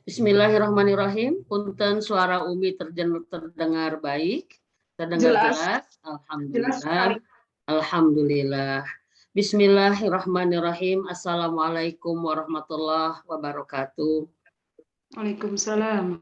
Bismillahirrahmanirrahim. Punten suara Umi terdengar baik, terdengar Jelas, jelas. jelas Alhamdulillah. sekali. Alhamdulillah. Bismillahirrahmanirrahim. Assalamualaikum warahmatullahi wabarakatuh. Waalaikumsalam.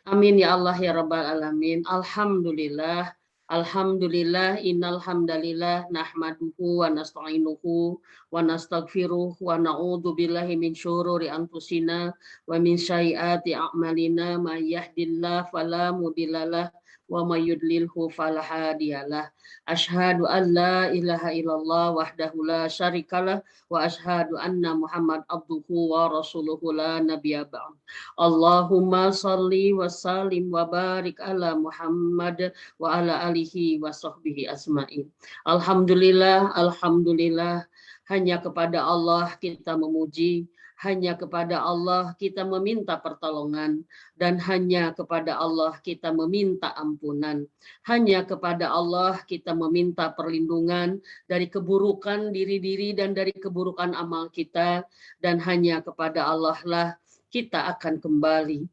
Amin ya Allah ya Rabbal Alamin. Alhamdulillah. Alhamdulillah innal hamdalillah nahmaduhu wa nasta'inuhu wa nastaghfiruh wa na'udzu billahi min syururi anfusina wa min sayyiati a'malina may yahdihillahu fala mudhillalah wa may yudlilhu fala hadiyalah. Asyhadu an la ilaha illallah wahdahu la syarikalah wa asyhadu anna Muhammad abduhu wa rasuluhu la nabiyya ba'd. Allahumma sholli wa sallim wa barik ala Muhammad wa ala alihi wa sahbihi asma'in. Alhamdulillah, alhamdulillah. Hanya kepada Allah kita memuji, hanya kepada Allah kita meminta pertolongan, dan hanya kepada Allah kita meminta ampunan. Hanya kepada Allah kita meminta perlindungan dari keburukan diri-diri dan dari keburukan amal kita, dan hanya kepada Allah lah kita akan kembali.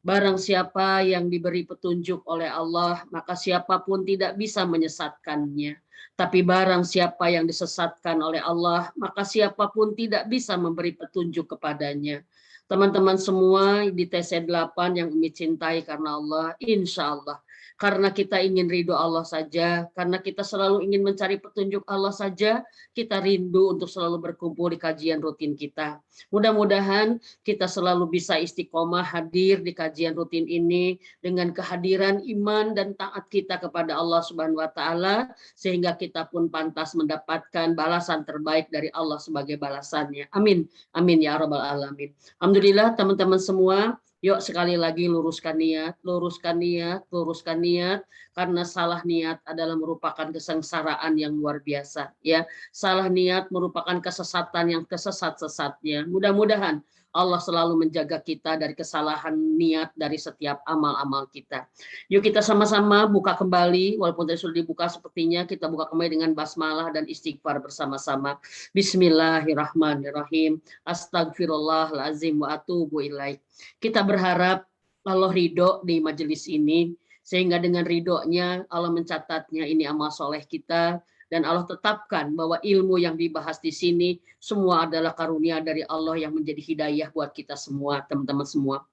Barang siapa yang diberi petunjuk oleh Allah, maka siapapun tidak bisa menyesatkannya. Tapi barang siapa yang disesatkan oleh Allah, maka siapapun tidak bisa memberi petunjuk kepadanya. Teman-teman semua di TC8 yang Umi cintai karena Allah, insya Allah. Karena kita ingin ridho Allah saja, karena kita selalu ingin mencari petunjuk Allah saja, kita rindu untuk selalu berkumpul di kajian rutin kita. Mudah-mudahan kita selalu bisa istiqomah hadir di kajian rutin ini dengan kehadiran iman dan taat kita kepada Allah Subhanahu wa taala, sehingga kita pun pantas mendapatkan balasan terbaik dari Allah sebagai balasannya. Amin. Amin ya rabbal alamin. Alhamdulillah teman-teman semua, yuk sekali lagi luruskan niat, luruskan niat, luruskan niat, karena salah niat adalah merupakan kesengsaraan yang luar biasa, ya. Salah niat merupakan kesesatan yang kesesat-sesatnya. Mudah-mudahan Allah selalu menjaga kita dari kesalahan niat dari setiap amal-amal kita. Yuk kita sama-sama buka kembali, walaupun tadi sudah dibuka sepertinya, kita buka kembali dengan basmalah dan istighfar bersama-sama. Bismillahirrahmanirrahim. Astagfirullahalazim wa atubu ilaih. Kita berharap Allah ridho di majelis ini, sehingga dengan ridhonya Allah mencatatnya ini amal soleh kita, dan Allah tetapkan bahwa ilmu yang dibahas di sini semua adalah karunia dari Allah yang menjadi hidayah buat kita semua, teman-teman semua.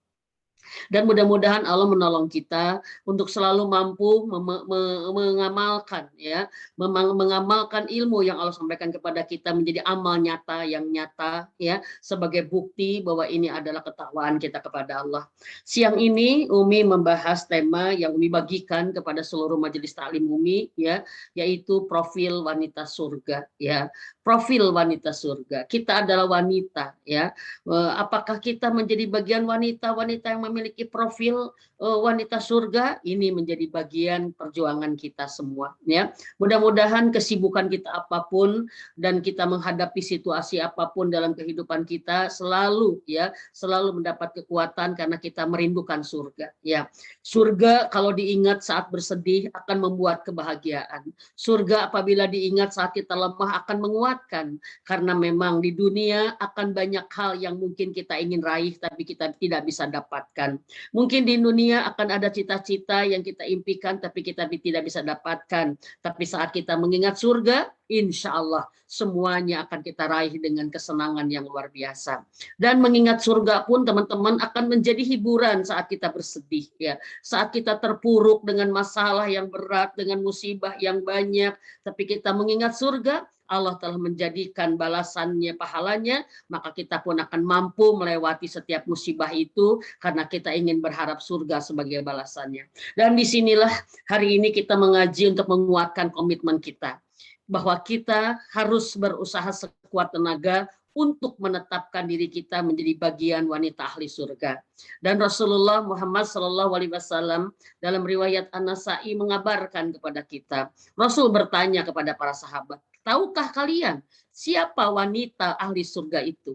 Dan mudah-mudahan Allah menolong kita untuk selalu mampu mengamalkan, ya, mengamalkan ilmu yang Allah sampaikan kepada kita menjadi amal nyata yang nyata, ya, sebagai bukti bahwa ini adalah ketakwaan kita kepada Allah. Siang ini Umi membahas tema yang Umi bagikan kepada seluruh majelis taklim Umi, ya, yaitu profil wanita surga, ya. Profil wanita surga. Kita adalah wanita, ya. Apakah kita menjadi bagian wanita-wanita yang memiliki profil wanita surga? Ini menjadi bagian perjuangan kita semua, ya. Mudah-mudahan kesibukan kita apapun dan kita menghadapi situasi apapun dalam kehidupan kita selalu, ya, selalu mendapat kekuatan karena kita merindukan surga, ya. Surga kalau diingat saat bersedih akan membuat kebahagiaan. Surga apabila diingat saat kita lemah akan menguatkan, karena memang di dunia akan banyak hal yang mungkin kita ingin raih tapi kita tidak bisa dapatkan. Mungkin di dunia akan ada cita-cita yang kita impikan tapi kita tidak bisa dapatkan. Tapi saat kita mengingat surga, insya Allah semuanya akan kita raih dengan kesenangan yang luar biasa. Dan mengingat surga pun teman-teman akan menjadi hiburan saat kita bersedih, ya. Saat kita terpuruk dengan masalah yang berat, dengan musibah yang banyak, tapi kita mengingat surga, Allah telah menjadikan balasannya, pahalanya, maka kita pun akan mampu melewati setiap musibah itu karena kita ingin berharap surga sebagai balasannya. Dan disinilah hari ini kita mengaji untuk menguatkan komitmen kita, bahwa kita harus berusaha sekuat tenaga untuk menetapkan diri kita menjadi bagian wanita ahli surga. Dan Rasulullah Muhammad SAW dalam riwayat An-Nasa'i mengabarkan kepada kita, Rasul bertanya kepada para sahabat, tahukah kalian siapa wanita ahli surga itu?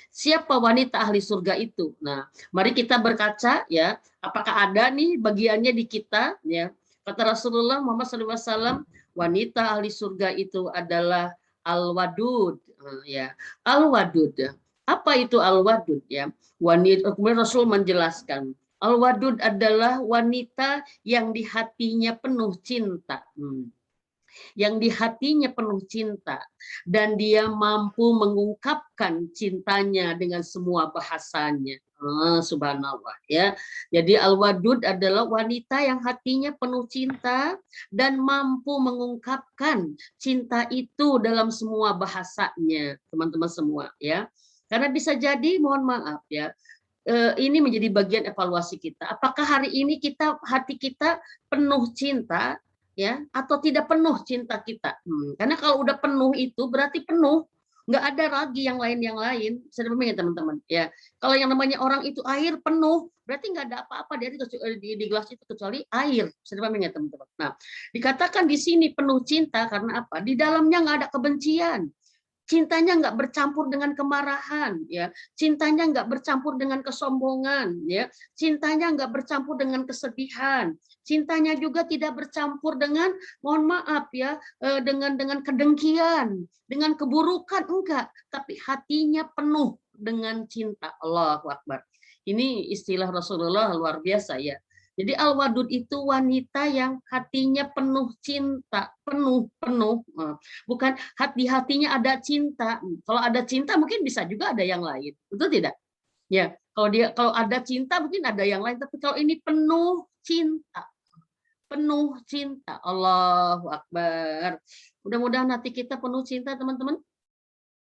Siapa wanita ahli surga itu? Nah, mari kita berkaca, ya, apakah ada nih bagiannya di kita, ya. Kata Rasulullah Muhammad SAW, wanita ahli surga itu adalah al-wadud, ya, al-wadud. Apa itu al-wadud ya? Wanita, kemudian Rasul menjelaskan, al-wadud adalah wanita yang di hatinya penuh cinta. Yang di hatinya penuh cinta dan dia mampu mengungkapkan cintanya dengan semua bahasanya. Subhanallah ya. Jadi al-wadud adalah wanita yang hatinya penuh cinta dan mampu mengungkapkan cinta itu dalam semua bahasanya, teman-teman semua ya. Karena bisa jadi, mohon maaf ya, ini menjadi bagian evaluasi kita. Apakah hari ini hati kita penuh cinta ya atau tidak penuh cinta kita? Karena kalau udah penuh itu berarti penuh, nggak ada lagi yang lain. Sudah ya teman-teman ya. Kalau yang namanya orang itu air penuh, berarti nggak ada apa-apa di gelas itu kecuali air. Sudah ya teman-teman. Nah, dikatakan di sini penuh cinta karena apa? Di dalamnya nggak ada kebencian. Cintanya nggak bercampur dengan kemarahan, ya. Cintanya nggak bercampur dengan kesombongan, ya. Cintanya nggak bercampur dengan kesedihan. Cintanya juga tidak bercampur dengan, mohon maaf ya, dengan kedengkian, dengan keburukan, enggak. Tapi hatinya penuh dengan cinta. Allahu Akbar. Ini istilah Rasulullah luar biasa ya. Jadi al-wadud itu wanita yang hatinya penuh cinta, penuh. Bukan hatinya ada cinta. Kalau ada cinta mungkin bisa juga ada yang lain, betul tidak? Ya, kalau ada cinta mungkin ada yang lain, tapi kalau ini penuh cinta, penuh cinta. Allahu Akbar. Mudah-mudahan hati kita penuh cinta, teman-teman.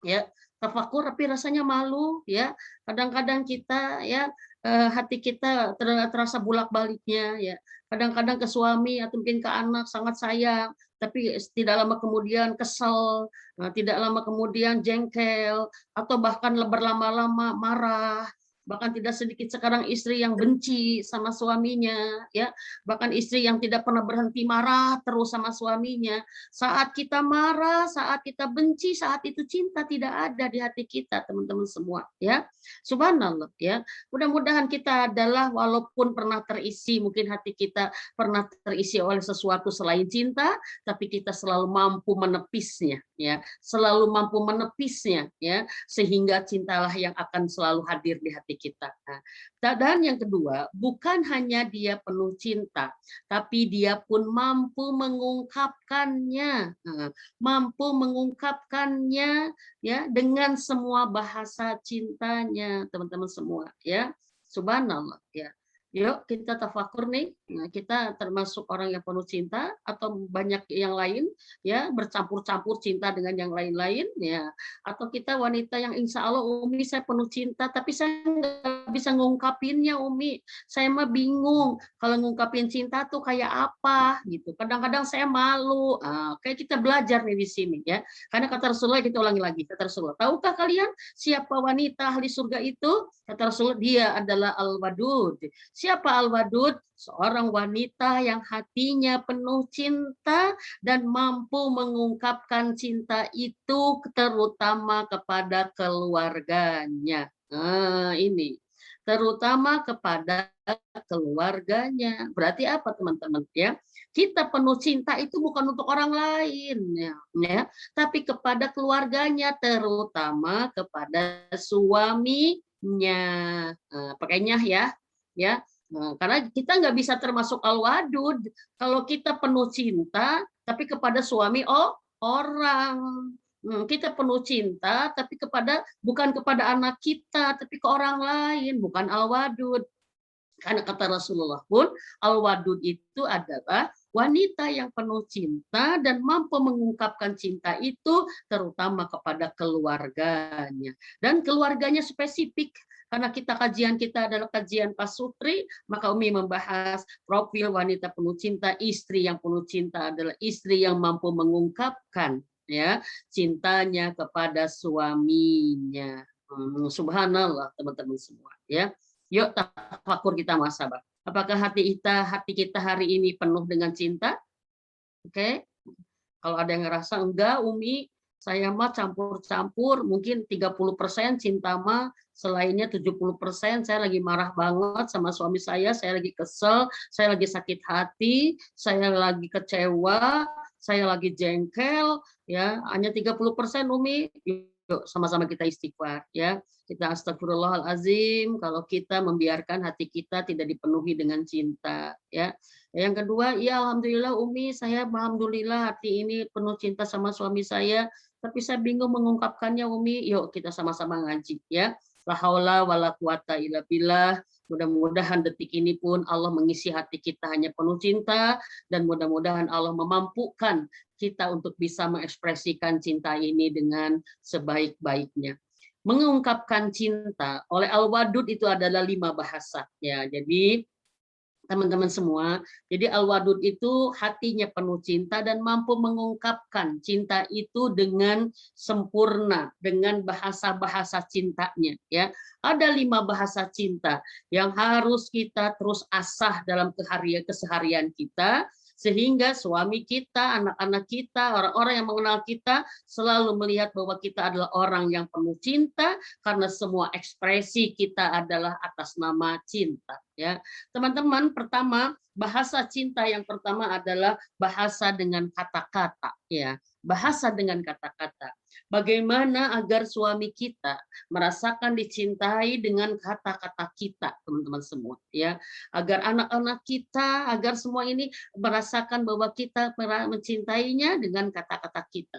Ya, tafakur tapi rasanya malu ya. Kadang-kadang kita ya hati kita terasa bolak-baliknya ya. Kadang-kadang ke suami atau mungkin ke anak sangat sayang, tapi tidak lama kemudian kesel, tidak lama kemudian jengkel atau bahkan berlama-lama marah. Bahkan tidak sedikit sekarang istri yang benci sama suaminya ya, bahkan istri yang tidak pernah berhenti marah terus sama suaminya. Saat kita marah, saat kita benci, saat itu cinta tidak ada di hati kita, teman-teman semua ya. Subhanallah ya. Mudah-mudahan kita adalah walaupun pernah terisi, mungkin hati kita pernah terisi oleh sesuatu selain cinta, tapi kita selalu mampu menepisnya ya. Selalu mampu menepisnya ya, sehingga cintalah yang akan selalu hadir di hati kita. Dan yang kedua, bukan hanya dia penuh cinta, tapi dia pun mampu mengungkapkannya, ya dengan semua bahasa cintanya, teman-teman semua ya. Subhanallah ya. Yuk kita tafakur nih, kita termasuk orang yang penuh cinta atau banyak yang lain ya, bercampur-campur cinta dengan yang lain-lain ya, atau kita wanita yang insya Allah Umi saya penuh cinta tapi saya nggak bisa ngungkapinnya Umi, saya mah bingung kalau ngungkapin cinta tuh kayak apa gitu, kadang-kadang saya malu. Kayak kita belajar nih di sini ya, karena kata Rasulullah, kita ulangi lagi kata Rasulullah, tahukah kalian siapa wanita ahli surga itu? Kata Rasulullah, dia adalah al-wadud. Siapa al-wadud? Seorang wanita yang hatinya penuh cinta dan mampu mengungkapkan cinta itu terutama kepada keluarganya. Ini terutama kepada keluarganya. Berarti apa teman-teman ya? Kita penuh cinta itu bukan untuk orang lain ya, tapi kepada keluarganya, terutama kepada suaminya. Pakainya ya. Karena kita nggak bisa termasuk al-wadud kalau kita penuh cinta tapi kepada suami orang. Kita penuh cinta tapi bukan kepada anak kita tapi ke orang lain, bukan al-wadud. Karena kata Rasulullah pun al-wadud itu adalah wanita yang penuh cinta dan mampu mengungkapkan cinta itu terutama kepada keluarganya. Dan keluarganya spesifik. Karena kajian kita adalah kajian pasutri, maka Umi membahas profil wanita penuh cinta. Istri yang penuh cinta adalah istri yang mampu mengungkapkan ya cintanya kepada suaminya. Subhanallah teman-teman semua ya. Yuk tafakur kita muhasabah. Apakah hati kita hari ini penuh dengan cinta? Oke. Kalau ada yang ngerasa enggak Umi, saya mah campur-campur, mungkin 30% cinta mah, selainnya 70% saya lagi marah banget sama suami saya lagi kesel, saya lagi sakit hati, saya lagi kecewa, saya lagi jengkel, ya hanya 30% Umi. Yuk sama-sama kita istighfar ya. Kita astagfirullahalazim kalau kita membiarkan hati kita tidak dipenuhi dengan cinta ya. Yang kedua, ya alhamdulillah Umi, saya alhamdulillah hati ini penuh cinta sama suami saya, tapi saya bingung mengungkapkannya Umi. Yuk kita sama-sama ngaji ya. La haula wala quwata illa billah. Mudah-mudahan detik ini pun Allah mengisi hati kita hanya penuh cinta, dan mudah-mudahan Allah memampukan kita untuk bisa mengekspresikan cinta ini dengan sebaik-baiknya. Mengungkapkan cinta oleh Al-Wadud itu adalah 5 bahasa ya. Jadi teman-teman semua, jadi Al-Wadud itu hatinya penuh cinta dan mampu mengungkapkan cinta itu dengan sempurna, dengan bahasa-bahasa cintanya ya. Ada 5 bahasa cinta yang harus kita terus asah dalam keseharian kita, sehingga suami kita, anak-anak kita, orang-orang yang mengenal kita selalu melihat bahwa kita adalah orang yang penuh cinta, karena semua ekspresi kita adalah atas nama cinta ya. Teman-teman, pertama bahasa cinta yang pertama adalah bahasa dengan kata-kata ya. Bahasa dengan kata-kata. Bagaimana agar suami kita merasakan dicintai dengan kata-kata kita, teman-teman semua ya. Agar anak-anak kita, agar semua ini merasakan bahwa kita mencintainya dengan kata-kata kita.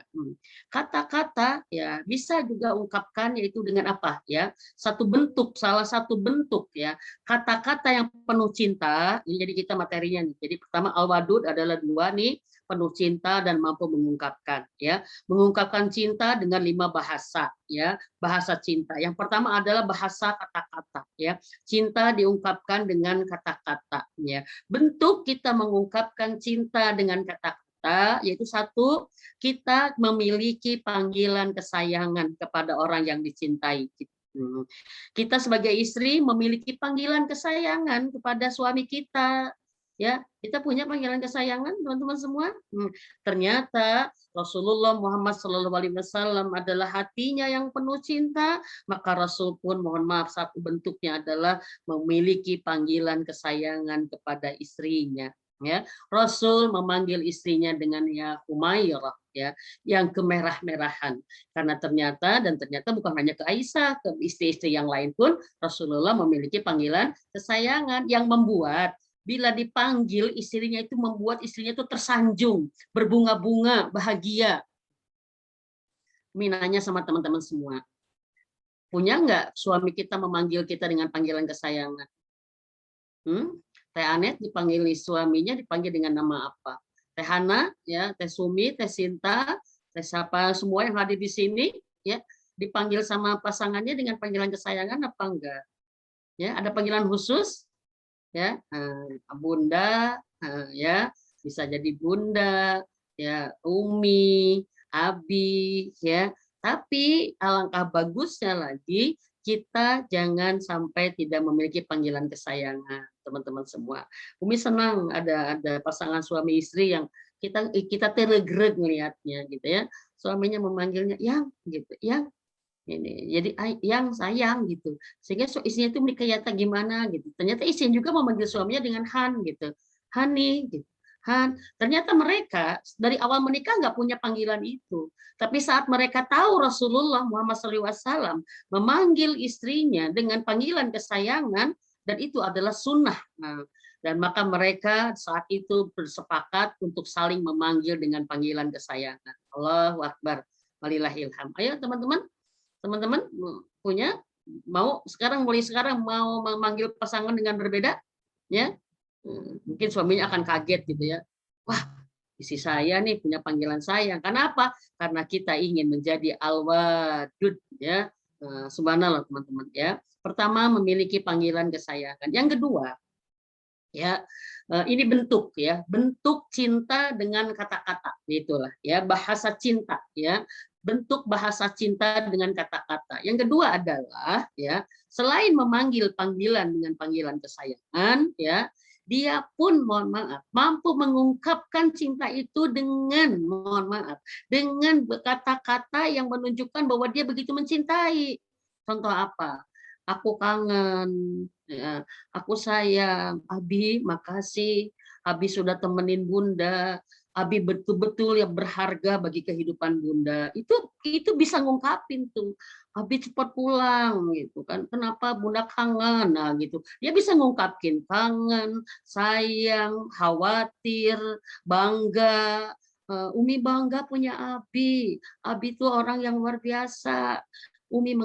Kata-kata ya bisa juga ungkapkan yaitu dengan apa ya? Satu bentuk, salah satu bentuk ya. Kata-kata yang penuh cinta, ini jadi kita materinya nih. Jadi pertama Al-Wadud adalah 2 nih, penuh cinta dan mampu mengungkapkan ya. Mengungkapkan cinta dengan 5 bahasa ya. Bahasa cinta. Yang pertama adalah bahasa kata-kata ya. Cinta diungkapkan dengan kata-kata ya. Bentuk kita mengungkapkan cinta dengan kata-kata yaitu satu, kita memiliki panggilan kesayangan kepada orang yang dicintai. Kita sebagai istri memiliki panggilan kesayangan kepada suami kita. Ya, kita punya panggilan kesayangan, teman-teman semua. Ternyata Rasulullah Muhammad SAW adalah hatinya yang penuh cinta, maka Rasul pun mohon maaf satu bentuknya adalah memiliki panggilan kesayangan kepada istrinya. Ya, Rasul memanggil istrinya dengan ya Humairah ya, yang kemerah-merahan. Karena ternyata bukan hanya ke Aisyah, ke istri-istri yang lain pun Rasulullah memiliki panggilan kesayangan yang membuat bila dipanggil istrinya itu membuat istrinya itu tersanjung, berbunga-bunga, bahagia. Minanya sama teman-teman semua. Punya nggak suami kita memanggil kita dengan panggilan kesayangan? Teh Anet dipanggil suaminya dipanggil dengan nama apa? Teh Hana, ya, Teh Sumi, Teh Sinta, Teh siapa semua yang hadir di sini, ya, dipanggil sama pasangannya dengan panggilan kesayangan apa enggak? Ya, ada panggilan khusus? Ya, Bunda, ya, bisa jadi Bunda, ya, Umi, Abi, ya. Tapi alangkah bagusnya lagi kita jangan sampai tidak memiliki panggilan kesayangan, teman-teman semua. Umi senang ada pasangan suami istri yang kita tergerak ngelihatnya gitu ya. Suaminya memanggilnya yang gitu, yang ini jadi yang sayang gitu, sehingga istrinya itu berkata gimana gitu. Ternyata istrinya juga memanggil suaminya dengan Han gitu, Hani gitu, Han. Ternyata mereka dari awal menikah nggak punya panggilan itu, tapi saat mereka tahu Rasulullah Muhammad SAW memanggil istrinya dengan panggilan kesayangan, dan itu adalah sunnah. Dan maka mereka saat itu bersepakat untuk saling memanggil dengan panggilan kesayangan. Allahu Akbar, walillahilham. Ayo teman-teman, punya mulai sekarang mau memanggil pasangan dengan berbeda ya. Mungkin suaminya akan kaget gitu ya, wah istri saya nih punya panggilan sayang. Kenapa? Karena kita ingin menjadi Al-Wadud ya. Subhanallah teman-teman ya. Pertama memiliki panggilan kesayangan. Yang kedua ya, ini bentuk ya, bentuk cinta dengan kata-kata, itulah ya bahasa cinta ya, bentuk bahasa cinta dengan kata-kata. Yang kedua adalah ya, selain memanggil panggilan dengan panggilan kesayangan ya, dia pun mohon maaf mampu mengungkapkan cinta itu dengan mohon maaf dengan kata-kata yang menunjukkan bahwa dia begitu mencintai. Contoh apa? Aku kangen, ya, aku sayang, Abi makasih, Abi sudah temenin Bunda, Abi betul-betul yang berharga bagi kehidupan Bunda. Itu bisa ngungkapin tuh. Abi cepat pulang gitu kan. Kenapa Bunda kangen? Nah gitu. Dia bisa ngungkapin kangen, sayang, khawatir, bangga. Umi bangga punya Abi. Abi itu orang yang luar biasa. Umi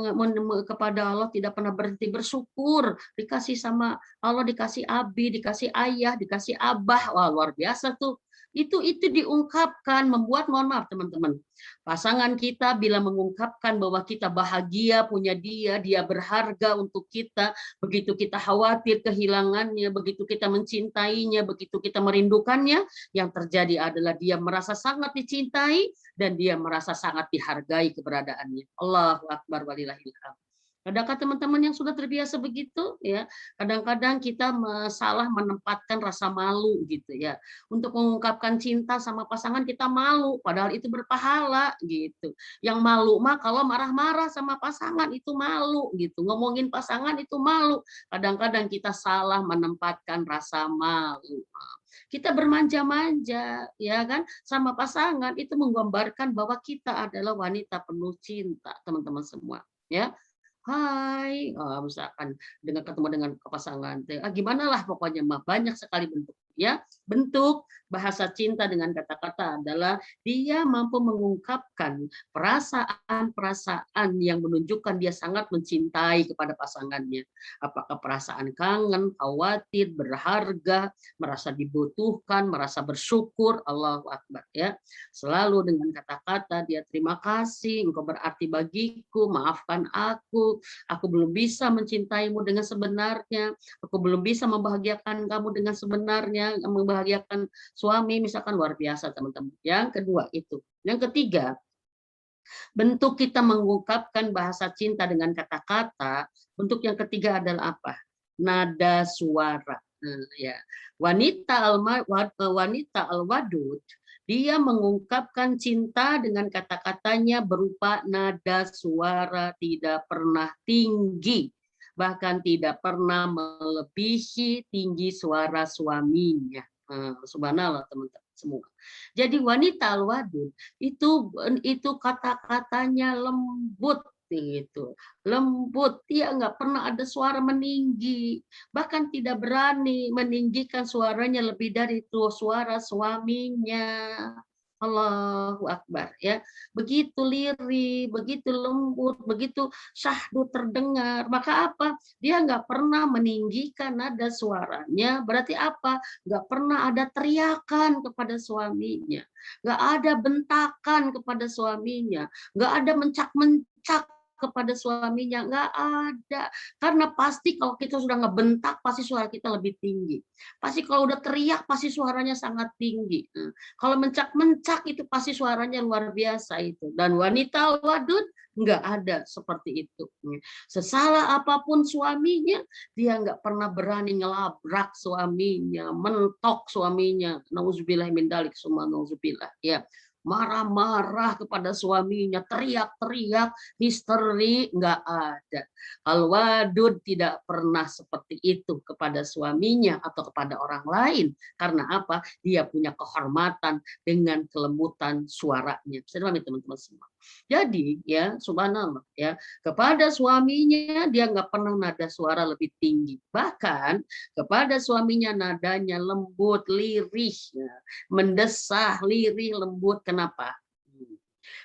kepada Allah tidak pernah berhenti bersyukur, dikasih sama Allah, dikasih abi, dikasih ayah, dikasih abah. Wah, luar biasa tuh. Itu diungkapkan, membuat, mohon maaf teman-teman, pasangan kita bila mengungkapkan bahwa kita bahagia punya dia berharga untuk kita, begitu kita khawatir kehilangannya, begitu kita mencintainya, begitu kita merindukannya, yang terjadi adalah dia merasa sangat dicintai dan dia merasa sangat dihargai keberadaannya. Allahu Akbar walillahil hamd. Adakah teman-teman yang sudah terbiasa begitu ya? Kadang-kadang kita salah menempatkan rasa malu gitu ya. Untuk mengungkapkan cinta sama pasangan kita malu, padahal itu berpahala gitu. Yang malu mah kalau marah-marah sama pasangan itu malu gitu. Ngomongin pasangan itu malu. Kadang-kadang kita salah menempatkan rasa malu. Kita bermanja-manja ya kan sama pasangan, itu menggambarkan bahwa kita adalah wanita penuh cinta, teman-teman semua ya. Hai, misalkan dengan ketemu dengan pasangan, gimana lah pokoknya mah banyak sekali bentuk ya. Bentuk bahasa cinta dengan kata-kata adalah dia mampu mengungkapkan perasaan-perasaan yang menunjukkan dia sangat mencintai kepada pasangannya. Apakah perasaan kangen, khawatir, berharga, merasa dibutuhkan, merasa bersyukur, Allahu Akbar ya. Selalu dengan kata-kata dia terima kasih, engkau berarti bagiku, maafkan aku belum bisa mencintaimu dengan sebenarnya, aku belum bisa membahagiakan kamu dengan sebenarnya, membahagiakan suami misalkan, luar biasa teman-teman. Yang kedua itu. Yang ketiga, bentuk kita mengungkapkan bahasa cinta dengan kata-kata, bentuk yang ketiga adalah apa? Nada suara. Ya. Wanita al-wadud, dia mengungkapkan cinta dengan kata-katanya berupa nada suara tidak pernah tinggi, bahkan tidak pernah melebihi tinggi suara suaminya. Subhanallah teman-teman semua. Jadi wanita al-wadud itu kata-katanya lembut gitu, lembut, dia nggak pernah ada suara meninggi, bahkan tidak berani meninggikan suaranya lebih dari itu suara suaminya. Allahu Akbar ya. Begitu lirih, begitu lembut, begitu syahdu terdengar. Maka apa? Dia nggak pernah meninggikan nada suaranya. Berarti apa? Nggak pernah ada teriakan kepada suaminya. Nggak ada bentakan kepada suaminya. Nggak ada mencak-mencak kepada suaminya, nggak ada. Karena pasti kalau kita sudah ngebentak, pasti suara kita lebih tinggi. Pasti kalau udah teriak, pasti suaranya sangat tinggi. Kalau mencak-mencak itu pasti suaranya luar biasa itu. Dan wanita wadud nggak ada seperti itu. Sesalah apapun suaminya, dia nggak pernah berani ngelabrak suaminya, mentok suaminya. Nauzubillah min dzalik, summa nauzubillah. Ya, marah-marah kepada suaminya, teriak-teriak, histeri, nggak ada. Al-Wadud tidak pernah seperti itu kepada suaminya atau kepada orang lain. Karena apa? Dia punya kehormatan dengan kelembutan suaranya. Bisa dipahami teman-teman semua. Jadi ya, subhanallah ya, kepada suaminya dia nggak pernah nada suara lebih tinggi. Bahkan kepada suaminya nadanya lembut, lirih, ya, mendesah, lirih, lembut. Kenapa?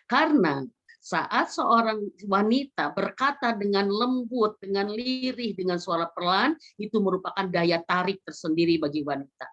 Karena saat seorang wanita berkata dengan lembut, dengan lirih, dengan suara pelan, itu merupakan daya tarik tersendiri bagi wanita.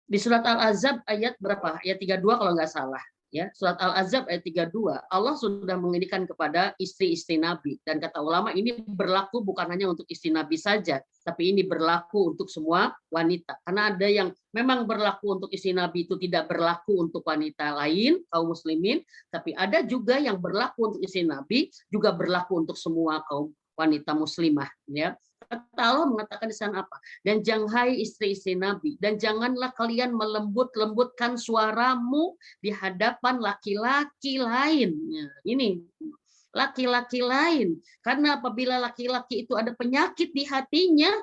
Di surat Al-Ahzab ayat berapa? Ayat 32 kalau nggak salah. Ya, surat Al-Ahzab ayat 32, Allah sudah menginginkan kepada istri-istri Nabi. Dan kata ulama ini berlaku bukan hanya untuk istri Nabi saja, tapi ini berlaku untuk semua wanita. Karena ada yang memang berlaku untuk istri Nabi itu tidak berlaku untuk wanita lain, kaum muslimin. Tapi ada juga yang berlaku untuk istri Nabi, juga berlaku untuk semua kaum wanita muslimah. Ya. Kata Allah mengatakan di sana apa? Dan jangan istri-istri Nabi, dan janganlah kalian melembut-lembutkan suaramu di hadapan laki-laki lain. Ini laki-laki lain, karena apabila laki-laki itu ada penyakit di hatinya,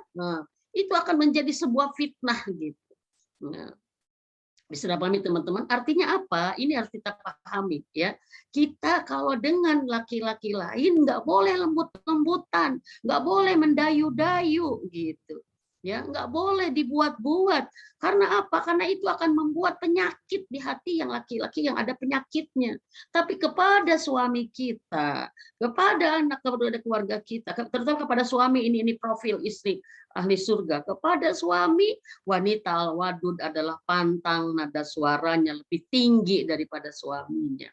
itu akan menjadi sebuah fitnah gitu. Bisa dipahami teman-teman? Artinya apa? Ini harus kita pahami ya. Kita kalau dengan laki-laki lain nggak boleh lembut-lembutan, nggak boleh mendayu-dayu gitu. Ya, nggak boleh dibuat-buat. Karena apa? Karena itu akan membuat penyakit di hati yang laki-laki yang ada penyakitnya. Tapi kepada suami kita, kepada anak, kepada keluarga kita, terutama kepada suami ini profil istri ahli surga, kepada suami wanita al-wadud adalah pantang nada suaranya lebih tinggi daripada suaminya.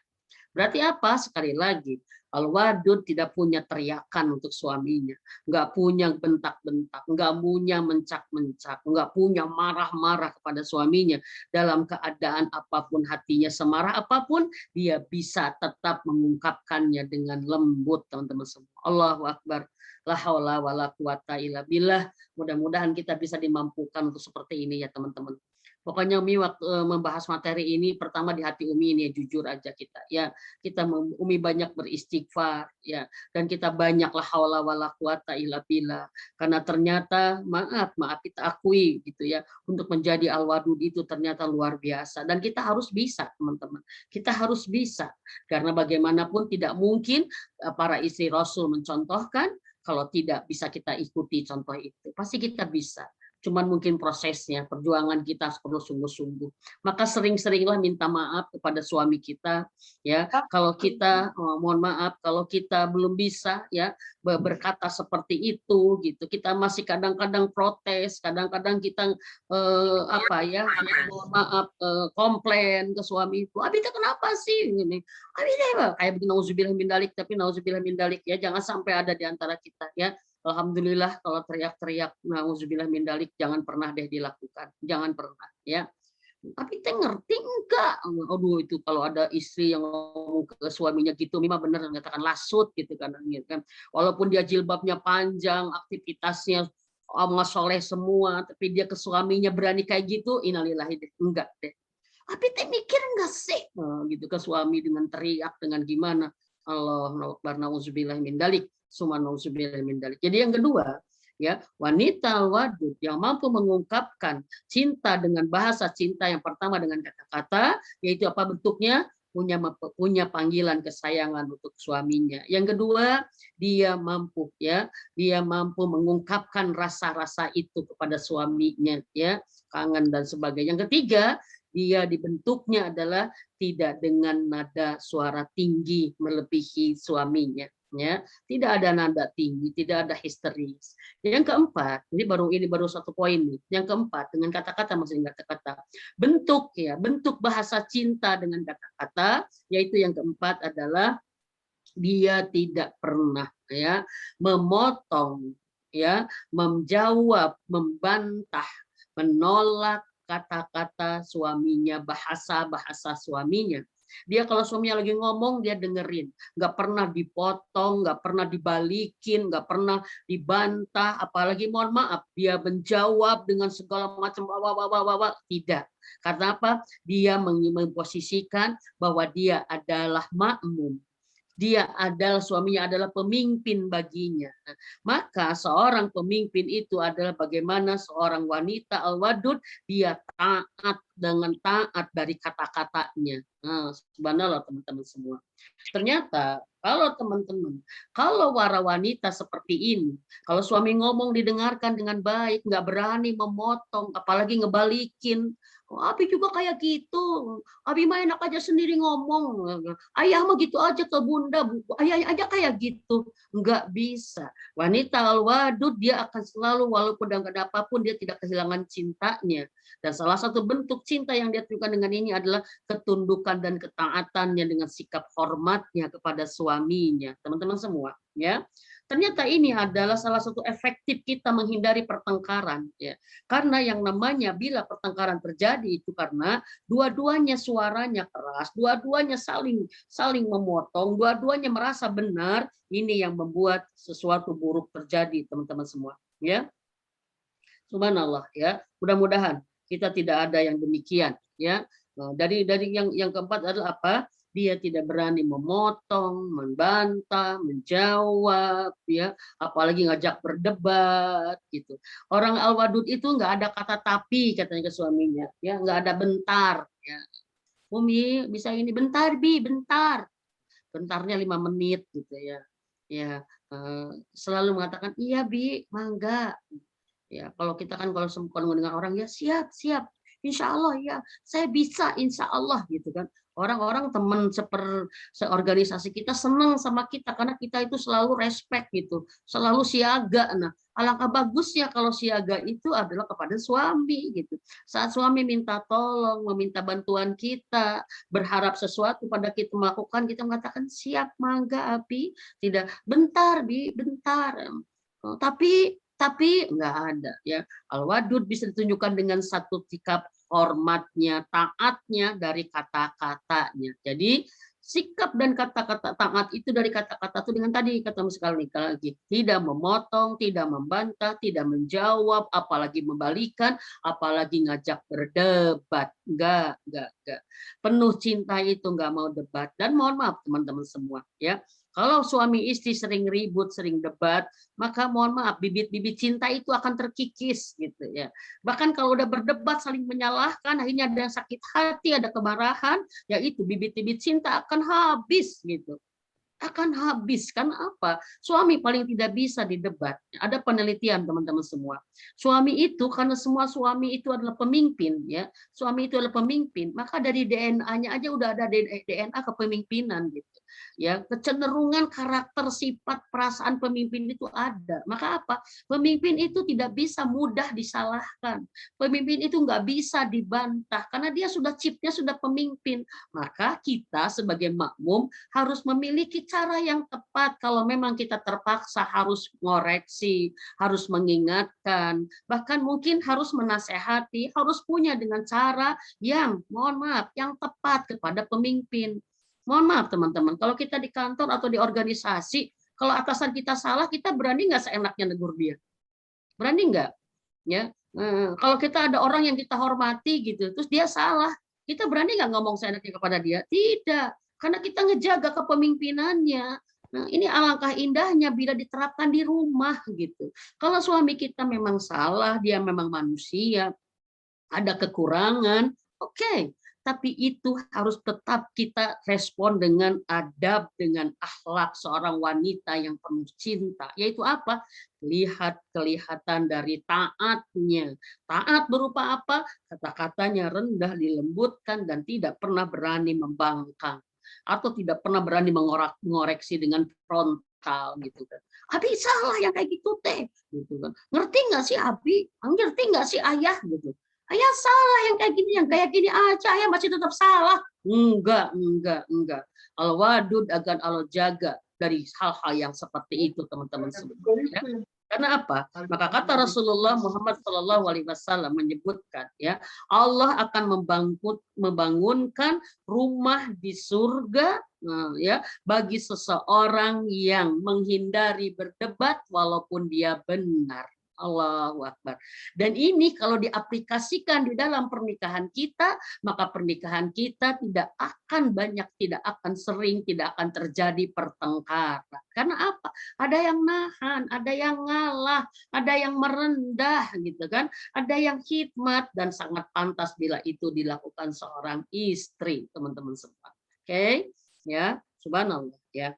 Berarti apa? Sekali lagi, al-wadud tidak punya teriakan untuk suaminya, nggak punya bentak-bentak, nggak punya mencak-mencak, nggak punya marah-marah kepada suaminya. Dalam keadaan apapun hatinya, semarah apapun, dia bisa tetap mengungkapkannya dengan lembut, teman-teman semua. Allahu Akbar. La haula wala quwata illa billah. Mudah-mudahan kita bisa dimampukan untuk seperti ini ya teman-teman. Pokoknya Umi waktu membahas materi ini pertama di hati Umi ini ya, jujur aja kita ya, kita Umi banyak beristighfar ya, dan kita banyak la haula wala quwata illa billah, karena ternyata maaf kita akui gitu ya, untuk menjadi al-wadud itu ternyata luar biasa dan kita harus bisa teman-teman, kita harus bisa, karena bagaimanapun tidak mungkin para istri Rasul mencontohkan kalau tidak bisa kita ikuti contoh itu. Pasti kita bisa. Cuman mungkin prosesnya, perjuangan kita perlu sungguh-sungguh. Maka sering-seringlah minta maaf kepada suami kita, ya. Kalau kita, mohon maaf, kalau kita belum bisa, ya, berkata seperti itu, gitu. Kita masih kadang-kadang protes, kadang-kadang kita, apa ya, mohon maaf, komplain ke suami itu. Abi kenapa sih? Gini. Abi kayak begini, nauzubillah min dalik, tapi nauzubillah min dalik ya, jangan sampai ada di antara kita, ya. Alhamdulillah kalau teriak-teriak nauzubillah min dalik jangan pernah deh dilakukan. Jangan pernah ya. Tapi teh ngerti enggak? Aduh itu kalau ada istri yang ngomong ke suaminya gitu, memang bener mengatakan lasut gitu kan. Walaupun dia jilbabnya panjang, aktivitasnya amal soleh semua, tapi dia ke suaminya berani kayak gitu, innalillahi deh. Enggak deh. Tapi teh mikir enggak sih? Gitu ke suami dengan teriak, dengan gimana? Allahu akbar nauzubillah min dalik. Jadi yang kedua, ya, wanita wadud yang mampu mengungkapkan cinta dengan bahasa cinta yang pertama dengan kata-kata, yaitu apa bentuknya? Punya panggilan kesayangan untuk suaminya. Yang kedua, dia mampu mengungkapkan rasa-rasa itu kepada suaminya, ya, kangen dan sebagainya. Yang ketiga, dia dibentuknya adalah tidak dengan nada suara tinggi melebihi suaminya, ya, tidak ada nada tinggi, tidak ada histeris. Yang keempat, ini baru satu poin nih. Yang keempat, dengan kata-kata, maksudnya kata-kata, bentuk bahasa cinta dengan kata-kata, yaitu yang keempat adalah dia tidak pernah ya memotong, ya, menjawab, membantah, menolak kata-kata suaminya, bahasa suaminya. Dia kalau suaminya lagi ngomong, dia dengerin. Nggak pernah dipotong, nggak pernah dibalikin, nggak pernah dibantah, apalagi mohon maaf, dia menjawab dengan segala macam tidak. Karena apa? Dia memposisikan bahwa dia adalah makmum. Suaminya adalah pemimpin baginya. Maka seorang pemimpin itu adalah bagaimana seorang wanita al-wadud, dia taat dari kata-katanya. Nah, subhanallah teman-teman semua. Ternyata kalau teman-teman, kalau para wanita seperti ini, kalau suami ngomong didengarkan dengan baik, nggak berani memotong, apalagi ngebalikin. Abi juga kayak gitu. Abi mah enak aja sendiri ngomong. Ayah mah gitu aja ke bunda, ayah aja kayak gitu. Enggak bisa. Wanita al-wadud dia akan selalu walaupun dengan apapun dia tidak kehilangan cintanya. Dan salah satu bentuk cinta yang dia tunjukkan dengan ini adalah ketundukan dan ketaatannya dengan sikap hormatnya kepada suaminya. Teman-teman semua, ya. Ternyata ini adalah salah satu efektif kita menghindari pertengkaran, ya. Karena yang namanya bila pertengkaran terjadi itu karena dua-duanya suaranya keras, dua-duanya saling memotong, dua-duanya merasa benar, ini yang membuat sesuatu buruk terjadi, teman-teman semua, ya. Subhanallah, ya. Mudah-mudahan kita tidak ada yang demikian, ya. Dari yang keempat adalah apa? dia tidak berani memotong, membantah, menjawab, ya, apalagi ngajak berdebat gitu. Orang Al-Wadud itu nggak ada kata tapi katanya ke suaminya, ya, nggak ada bentar, ya. Umi bisa ini bentar bi, bentar, bentarnya 5 menit gitu ya, ya, selalu mengatakan iya bi, mangga. Ya, kalau kita kan kalau dengan orang ya siap, siap. Insya Allah ya, saya bisa insya Allah gitu kan. Orang-orang teman seorganisasi kita senang sama kita karena kita itu selalu respect gitu, selalu siaga. Nah, alangkah bagusnya kalau siaga itu adalah kepada suami gitu. Saat suami minta tolong, meminta bantuan kita, berharap sesuatu pada kita melakukan, kita mengatakan siap mangga Abi, tidak bentar Bi, bentar. Tapi nggak ada ya. Al-Wadud bisa ditunjukkan dengan satu sikap hormatnya, taatnya dari kata-katanya. Jadi sikap dan kata-kata taat itu dari kata-kata itu dengan tadi kata sekali lagi, tidak memotong, tidak membantah, tidak menjawab, apalagi membalikan, apalagi ngajak berdebat. Enggak. Penuh cinta itu nggak mau debat. Dan mohon maaf teman-teman semua ya. Kalau suami istri sering ribut, sering debat, maka mohon maaf bibit-bibit cinta itu akan terkikis gitu ya. Bahkan kalau udah berdebat saling menyalahkan, akhirnya ada yang sakit hati, ada kemarahan, yaitu bibit-bibit cinta akan habis gitu. Akan habis kan apa? Suami paling tidak bisa didebat. Ada penelitian teman-teman semua. Suami itu karena semua suami itu adalah pemimpin ya. Suami itu adalah pemimpin, maka dari DNA-nya aja udah ada DNA kepemimpinan gitu. Ya, kecenderungan karakter, sifat, perasaan pemimpin itu ada. Maka apa? Pemimpin itu tidak bisa mudah disalahkan. Pemimpin itu nggak bisa dibantah karena dia sudah chipnya sudah pemimpin. Maka kita sebagai makmum harus memiliki cara yang tepat kalau memang kita terpaksa harus mengoreksi, harus mengingatkan, bahkan mungkin harus menasehati, harus punya dengan cara yang mohon maaf, yang tepat kepada pemimpin. Mohon maaf teman-teman, kalau kita di kantor atau di organisasi, kalau atasan kita salah, kita berani nggak seenaknya negur dia? Berani nggak? Ya, kalau kita ada orang yang kita hormati gitu, terus dia salah, kita berani nggak ngomong seenaknya kepada dia? Tidak, karena kita ngejaga kepemimpinannya. Nah, ini alangkah indahnya bila diterapkan di rumah gitu. Kalau suami kita memang salah, dia memang manusia, ada kekurangan, oke. Tapi itu harus tetap kita respon dengan adab, dengan akhlak seorang wanita yang penuh cinta. Yaitu apa? Kelihatan dari taatnya. Taat berupa apa? Kata-katanya rendah, dilembutkan, dan tidak pernah berani membangkang. Atau tidak pernah berani mengoreksi dengan frontal gitu kan. Abi salah yang kayak gitu teh, gitu kan. Ngerti nggak sih Abi? Ngerti nggak sih ayah gitu? Ayah salah yang kayak gini aja, ayah masih tetap salah. Enggak. Al-Wadud akan Allah jaga dari hal-hal yang seperti itu, teman-teman semua. Ya. Karena apa? Maka kata Rasulullah Muhammad SAW menyebutkan, ya, Allah akan membangunkan rumah di surga, ya, bagi seseorang yang menghindari berdebat walaupun dia benar. Allahu Akbar. Dan ini kalau diaplikasikan di dalam pernikahan kita, maka pernikahan kita tidak akan banyak, tidak akan sering, tidak akan terjadi pertengkaran. Karena apa? Ada yang nahan, ada yang ngalah, ada yang merendah gitu kan, ada yang khidmat, dan sangat pantas bila itu dilakukan seorang istri, teman-teman semua. Oke, ya, subhanallah ya.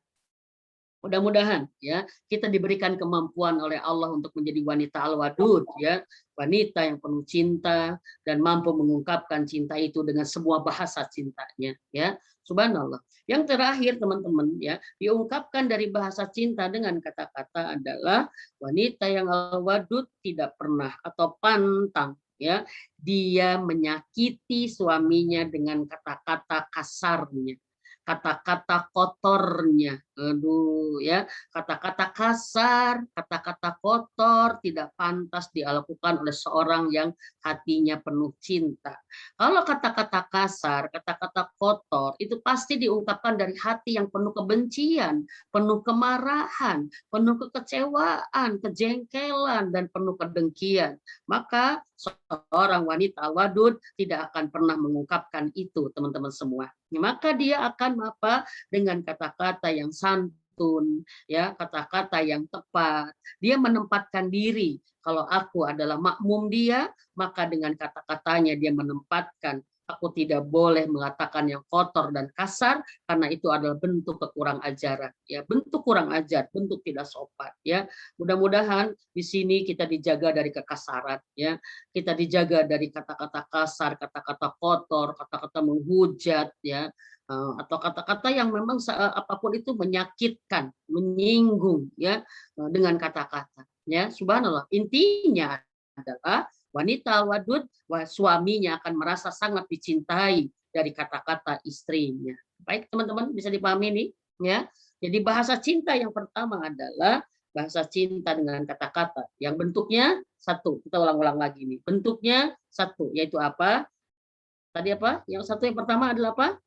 Mudah-mudahan ya kita diberikan kemampuan oleh Allah untuk menjadi wanita al-wadud ya, wanita yang penuh cinta dan mampu mengungkapkan cinta itu dengan semua bahasa cintanya ya. Subhanallah. Yang terakhir teman-teman ya, diungkapkan dari bahasa cinta dengan kata-kata adalah wanita yang al-wadud tidak pernah atau pantang ya dia menyakiti suaminya dengan kata-kata kasarnya, kata-kata kotornya, aduh ya, kata-kata kasar, kata-kata kotor tidak pantas dilakukan oleh seorang yang hatinya penuh cinta. Kalau kata-kata kasar, kata-kata kotor itu pasti diungkapkan dari hati yang penuh kebencian, penuh kemarahan, penuh kekecewaan, kejengkelan, dan penuh kedengkian. Maka seorang wanita al-wadud tidak akan pernah mengungkapkan itu, teman-teman semua. Maka dia akan apa? Dengan kata-kata yang santun, ya, kata-kata yang tepat. Dia menempatkan diri. Kalau aku adalah makmum dia, maka dengan kata-katanya dia menempatkan aku tidak boleh mengatakan yang kotor dan kasar karena itu adalah bentuk kekurang ajaran, ya, bentuk kurang ajar, bentuk tidak sopan, ya. Mudah-mudahan di sini kita dijaga dari kekasaran, ya. Kita dijaga dari kata-kata kasar, kata-kata kotor, kata-kata menghujat, ya, atau kata-kata yang memang apapun itu menyakitkan, menyinggung, ya, dengan kata-kata, ya. Subhanallah. Intinya adalah wanita wadud, suaminya akan merasa sangat dicintai dari kata-kata istrinya. Baik teman-teman, bisa dipahami nih, ya. Jadi bahasa cinta yang pertama adalah bahasa cinta dengan kata-kata yang bentuknya satu. Kita ulang-ulang lagi nih. Bentuknya satu, yaitu apa? Tadi apa? Yang satu yang pertama adalah apa?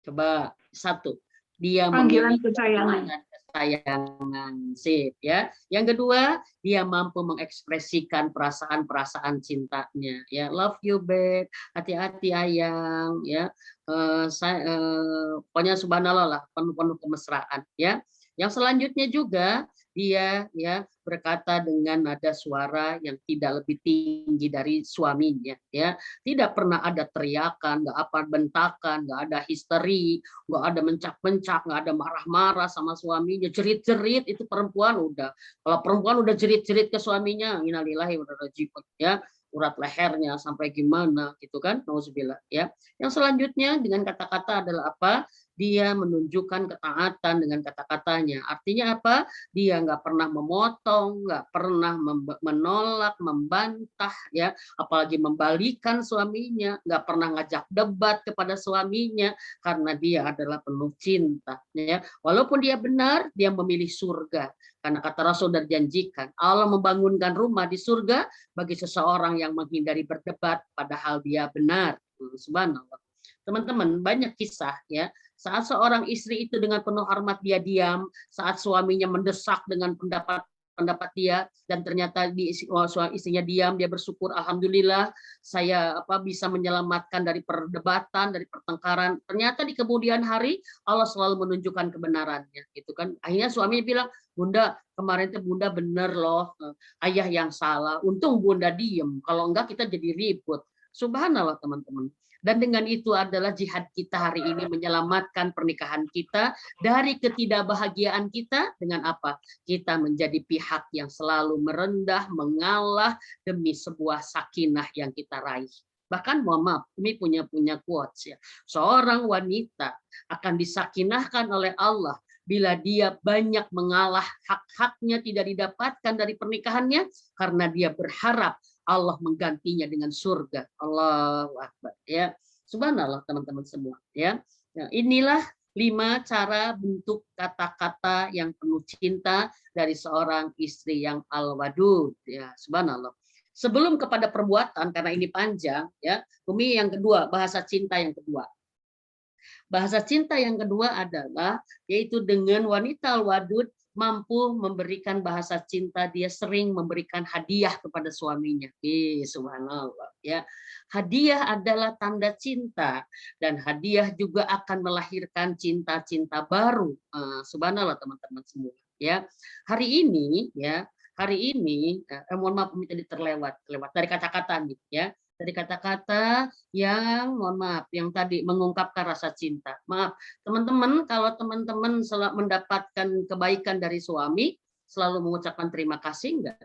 Coba satu. Dia Panggilan memiliki kesayangan. panggilan kesayangan. Sip, ya. Yang kedua, dia mampu mengekspresikan perasaan-perasaan cintanya, ya. Love you babe, hati-hati ayang, ya. Pokoknya subhanallah lah, penuh-penuh kemesraan, ya. Yang selanjutnya juga dia, ya, berkata dengan nada suara yang tidak lebih tinggi dari suaminya, ya. Tidak pernah ada teriakan, nggak apa bentakan, nggak ada histeri, nggak ada mencak-mencak, nggak ada marah-marah sama suaminya, jerit-jerit. Itu perempuan udah, kalau perempuan udah jerit-jerit ke suaminya, innalillahi wa inna ilaihi raji'un, ya, urat lehernya sampai gimana gitu kan, nauzubillah, ya. Yang selanjutnya dengan kata-kata adalah apa? Dia menunjukkan ketaatan dengan kata-katanya. Artinya apa? Dia nggak pernah memotong, nggak pernah menolak, membantah, ya, apalagi membalikan suaminya, nggak pernah ngajak debat kepada suaminya karena dia adalah penuh cinta, ya. Walaupun dia benar, dia memilih surga karena kata Rasul dan janjikan Allah membangunkan rumah di surga bagi seseorang yang menghindari berdebat padahal dia benar. Subhanallah. Teman-teman, banyak kisah, ya, saat seorang istri itu dengan penuh hormat dia diam, saat suaminya mendesak dengan pendapat dia dan ternyata istrinya diam, dia bersyukur, alhamdulillah saya bisa menyelamatkan dari perdebatan, dari pertengkaran. Ternyata di kemudian hari Allah selalu menunjukkan kebenarannya, gitu kan. Akhirnya suaminya bilang, Bunda, kemarin itu Bunda bener loh, ayah yang salah. Untung Bunda diem, kalau enggak kita jadi ribut. Subhanallah teman-teman. Dan dengan itu adalah jihad kita hari ini menyelamatkan pernikahan kita dari ketidakbahagiaan kita dengan apa? Kita menjadi pihak yang selalu merendah, mengalah demi sebuah sakinah yang kita raih. Bahkan mohon maaf, ini punya quotes, ya. Seorang wanita akan disakinahkan oleh Allah bila dia banyak mengalah, hak-haknya tidak didapatkan dari pernikahannya karena dia berharap Allah menggantinya dengan surga. Allahu Akbar, ya. Subhanallah teman-teman semua, ya. Nah, inilah 5 cara bentuk kata-kata yang penuh cinta dari seorang istri yang al-wadud, ya. Subhanallah. Sebelum kepada perbuatan, karena ini panjang, ya. Umi yang kedua, bahasa cinta yang kedua. Bahasa cinta yang kedua adalah yaitu dengan wanita al-wadud mampu memberikan bahasa cinta, dia sering memberikan hadiah kepada suaminya. Subhanallah, ya. Hadiah adalah tanda cinta dan hadiah juga akan melahirkan cinta-cinta baru. Subhanallah teman-teman semua, ya. Hari ini, ya, mohon maaf ini tadi terlewat dari kata-kata nih, ya. Dari kata-kata yang mohon maaf yang tadi mengungkapkan rasa cinta. Maaf, teman-teman, kalau teman-teman mendapatkan kebaikan dari suami, selalu mengucapkan terima kasih enggak?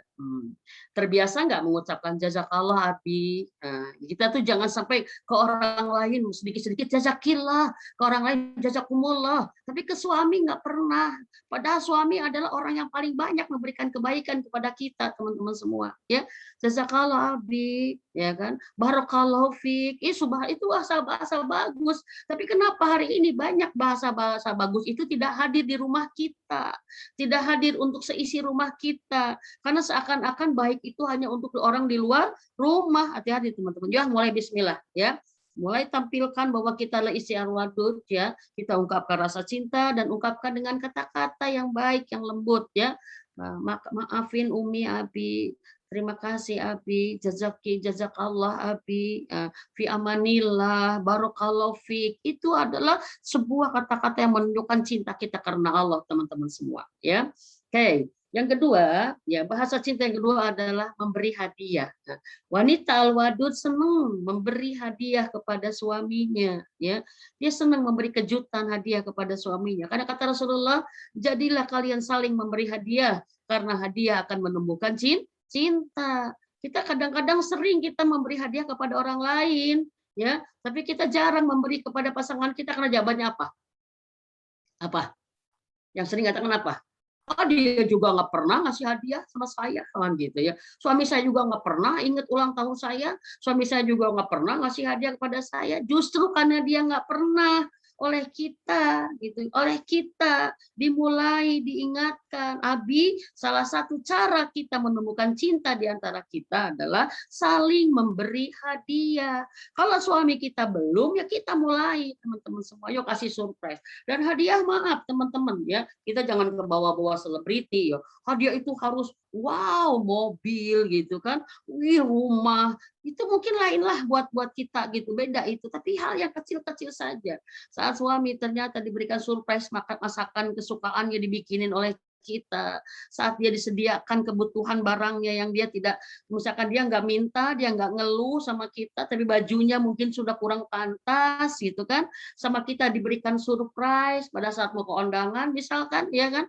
Terbiasa enggak mengucapkan jazakallah abi? Nah, kita tuh jangan sampai ke orang lain sedikit-sedikit jazakillah, ke orang lain jazakumullah, tapi ke suami enggak pernah. Padahal suami adalah orang yang paling banyak memberikan kebaikan kepada kita, teman-teman semua, ya. Jazakallah abi, ya kan? Barakallahu fiik. Itu bahasa-bahasa bagus. Tapi kenapa hari ini banyak bahasa-bahasa bagus itu tidak hadir di rumah kita? Tidak hadir untuk seisi rumah kita. Karena seakan-akan baik itu hanya untuk orang di luar rumah. Hati-hati teman-teman. Ya, mulai bismillah, ya. Mulai tampilkan bahwa kita adalah istri al-wadud, ya. Kita ungkapkan rasa cinta dan ungkapkan dengan kata-kata yang baik, yang lembut, ya. Maafin Umi, Abi, terima kasih Abi, jazakallah Abi, fi amanillah, barakallahu fik. Itu adalah sebuah kata-kata yang menunjukkan cinta kita karena Allah, teman-teman semua, ya. Oke, yang kedua, ya bahasa cinta yang kedua adalah memberi hadiah. Nah, wanita al-wadud senang memberi hadiah kepada suaminya, ya. Dia senang memberi kejutan hadiah kepada suaminya. Karena kata Rasulullah, jadilah kalian saling memberi hadiah karena hadiah akan menumbuhkan cinta. Kita kadang-kadang sering kita memberi hadiah kepada orang lain, ya, tapi kita jarang memberi kepada pasangan kita karena jawabannya apa? Apa? Yang sering katakan apa? Oh, dia juga nggak pernah ngasih hadiah sama saya, kan gitu ya. Suami saya juga nggak pernah ingat ulang tahun saya. Suami saya juga nggak pernah ngasih hadiah kepada saya. Justru karena dia nggak pernah, oleh kita gitu, oleh kita dimulai diingatkan. Abi, salah satu cara kita menemukan cinta di antara kita adalah saling memberi hadiah. Kalau suami kita belum, ya kita mulai, teman-teman semua, yuk kasih surprise. Dan hadiah, maaf teman-teman ya, kita jangan ke bawah-bawah selebriti ya. Hadiah itu harus wow, mobil gitu kan, wih, rumah. Itu mungkin lainlah buat kita gitu, beda itu. Tapi hal yang kecil-kecil saja. Saat suami ternyata diberikan surprise masakan kesukaannya dibikinin oleh kita, saat dia disediakan kebutuhan barangnya yang dia tidak, misalkan dia nggak minta, dia nggak ngeluh sama kita, tapi bajunya mungkin sudah kurang pantas gitu kan, sama kita diberikan surprise pada saat mau ke undangan misalkan, ya kan,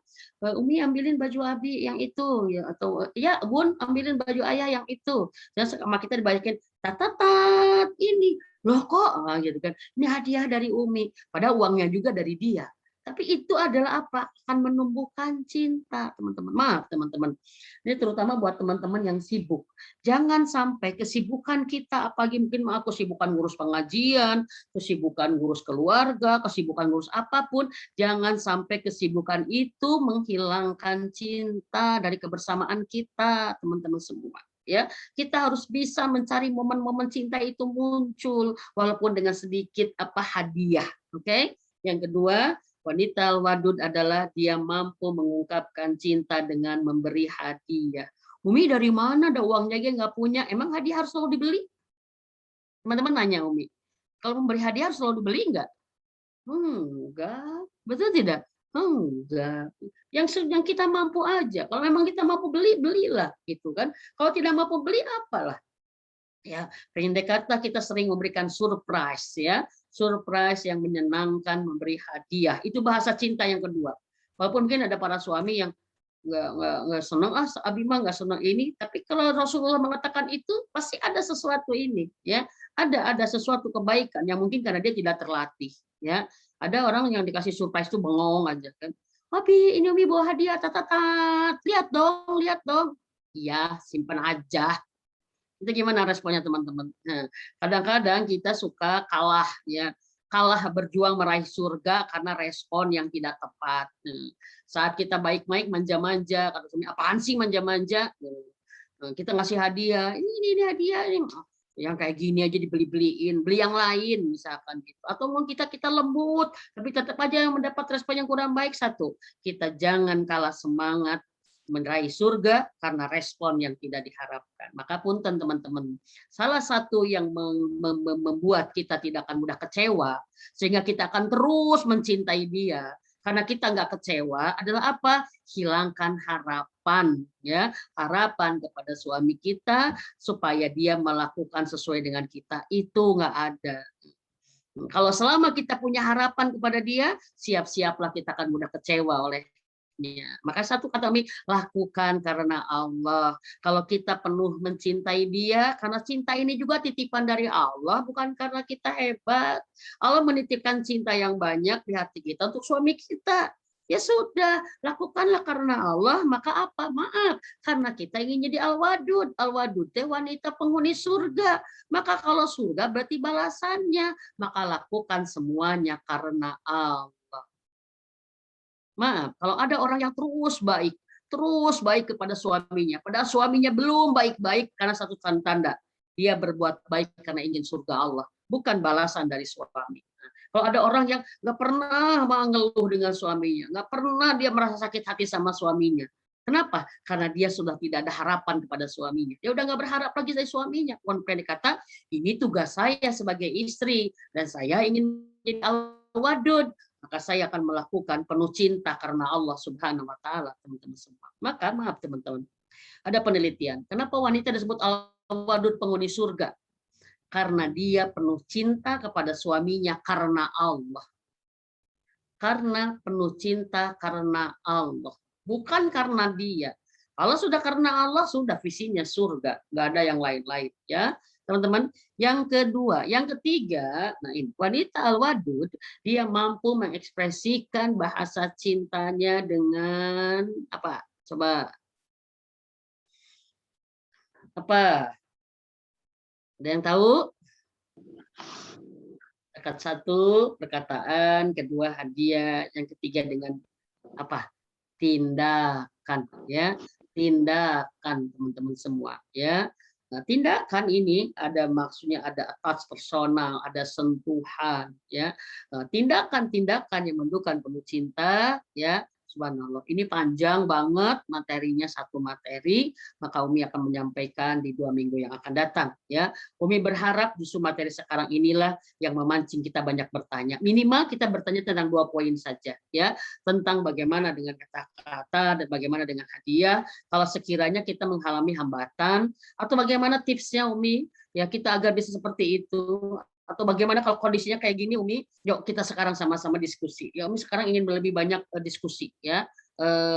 Umi ambilin baju Abi yang itu ya, atau ya Bun ambilin baju ayah yang itu, dan sama kita dibagikan tatatat ini loh kok gitu kan, ini hadiah dari Umi, padahal uangnya juga dari dia. Tapi itu adalah apa? Akan menumbuhkan cinta, teman-teman. Maaf, teman-teman. Ini terutama buat teman-teman yang sibuk. Jangan sampai kesibukan kita, apalagi mungkin kesibukan ngurus pengajian, kesibukan ngurus keluarga, kesibukan ngurus apapun, jangan sampai kesibukan itu menghilangkan cinta dari kebersamaan kita, teman-teman semua. Ya, kita harus bisa mencari momen-momen cinta itu muncul, walaupun dengan sedikit hadiah. Oke? Yang kedua, wanita al-wadud adalah dia mampu mengungkapkan cinta dengan memberi hadiah. Umi dari mana ada uangnya aja nggak punya? Emang hadiah harus selalu dibeli? Teman-teman nanya Umi. Kalau memberi hadiah harus selalu dibeli nggak? Enggak. Betul tidak? Enggak. Yang kita mampu aja. Kalau memang kita mampu beli, belilah gitu kan. Kalau tidak mampu beli, apalah. Ya, pendek kata kita sering memberikan surprise ya. Surprise yang menyenangkan, memberi hadiah. Itu bahasa cinta yang kedua. Walaupun mungkin ada para suami yang nggak senang, Abi mah nggak senang ini, tapi kalau Rasulullah mengatakan itu pasti ada sesuatu ini ya, ada sesuatu kebaikan yang mungkin karena dia tidak terlatih ya. Ada orang yang dikasih surprise itu bengong aja kan, Abi ini Umi bawa hadiah, tatatat, lihat dong, iya simpan aja. Itu gimana responnya teman-teman? Nah, kadang-kadang kita suka kalah ya, kalah berjuang meraih surga karena respon yang tidak tepat. Saat kita baik-baik manja-manja, kata suami, apaan sih manja-manja? Kita ngasih hadiah, ini hadiah ini. Yang kayak gini aja dibeli-beliin, beli yang lain misalkan gitu. Atau mungkin kita lembut, tapi tetap aja yang mendapat respon yang kurang baik. Satu, kita jangan kalah semangat meraih surga karena respon yang tidak diharapkan. Maka punten teman-teman, salah satu yang membuat kita tidak akan mudah kecewa, sehingga kita akan terus mencintai dia, karena kita nggak kecewa adalah apa? Hilangkan harapan, ya, harapan kepada suami kita supaya dia melakukan sesuai dengan kita, itu nggak ada. Kalau selama kita punya harapan kepada dia, siap-siaplah kita akan mudah kecewa oleh. Maka satu kata kami, lakukan karena Allah. Kalau kita penuh mencintai dia, karena cinta ini juga titipan dari Allah, bukan karena kita hebat. Allah menitipkan cinta yang banyak di hati kita untuk suami kita. Ya sudah, lakukanlah karena Allah, maka apa? Maaf, karena kita ingin jadi al-wadud. Al-wadud teh wanita penghuni surga. Maka kalau surga berarti balasannya, maka lakukan semuanya karena Allah. Maaf, kalau ada orang yang terus baik kepada suaminya, padahal suaminya belum baik-baik karena satu tanda, dia berbuat baik karena ingin surga Allah, bukan balasan dari suami. Kalau ada orang yang nggak pernah mengeluh dengan suaminya, nggak pernah dia merasa sakit hati sama suaminya, Kenapa? Karena dia sudah tidak ada harapan kepada suaminya. Dia udah nggak berharap lagi dari suaminya. Pendek kata, ini tugas saya sebagai istri dan saya ingin menjadi al-wadud. Maka saya akan melakukan penuh cinta karena Allah Subhanahu wa taala, teman-teman semua. Maka maaf teman-teman, ada penelitian. Kenapa wanita disebut al-wadud, penghuni surga? Karena dia penuh cinta kepada suaminya karena Allah. Karena penuh cinta karena Allah, bukan karena dia. Kalau sudah karena Allah, sudah visinya surga, nggak ada yang lain-lain ya, teman-teman. Yang kedua, yang ketiga, nah ini wanita al-wadud, dia mampu mengekspresikan bahasa cintanya dengan apa? Coba apa? Ada yang tahu? Satu perkataan, kedua hadiah, yang ketiga dengan apa? Tindakan ya, tindakan teman-teman semua ya. Nah, tindakan ini ada maksudnya, ada touch personal, ada sentuhan ya. Tindakan-tindakan yang menunjukkan penuh cinta ya. Subhanallah, ini panjang banget materinya, satu materi, maka Umi akan menyampaikan di 2 minggu yang akan datang ya. Umi berharap justru materi sekarang inilah yang memancing kita banyak bertanya. Minimal kita bertanya tentang 2 poin saja ya, tentang bagaimana dengan kata-kata dan bagaimana dengan hadiah kalau sekiranya kita mengalami hambatan, atau bagaimana tipsnya Umi ya kita agar bisa seperti itu, atau bagaimana kalau kondisinya kayak gini Umi, yuk kita sekarang sama-sama diskusi ya. Umi sekarang ingin lebih banyak diskusi ya,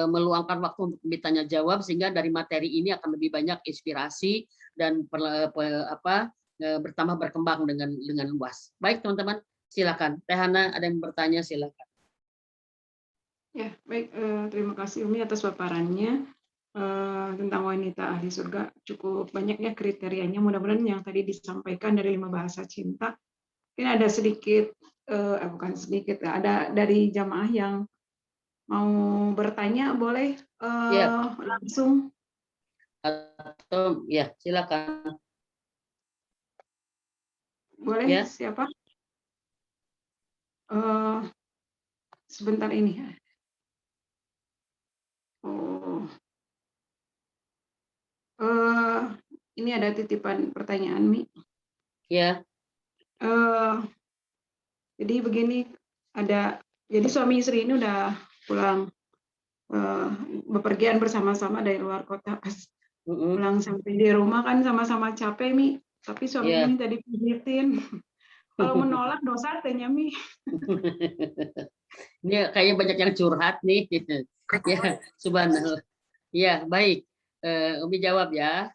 meluangkan waktu untuk ditanya jawab sehingga dari materi ini akan lebih banyak inspirasi dan bertambah berkembang dengan luas. Baik teman-teman, silakan. Teh Hana ada yang bertanya, silakan. Ya, baik. Terima kasih Umi atas paparannya tentang wanita ahli surga. Cukup banyak ya kriterianya. Mudah-mudahan yang tadi disampaikan dari 5 bahasa cinta. Mungkin ada sedikit, bukan sedikit, ada dari jamaah yang mau bertanya, boleh Ya, langsung. atau ya silakan. Boleh Ya. siapa? Sebentar ini. Oh, ini ada titipan pertanyaan Mi. Ya. Jadi begini, jadi suami istri ini udah pulang bepergian bersama-sama dari luar kota. Pulang sampai di rumah kan sama-sama capek Mi, tapi suaminya minta dipijitin. Kalau menolak dosa katanya Mi. Ini kayaknya banyak yang curhat nih. Ya, subhanallah. Ya, baik. Umi jawab ya.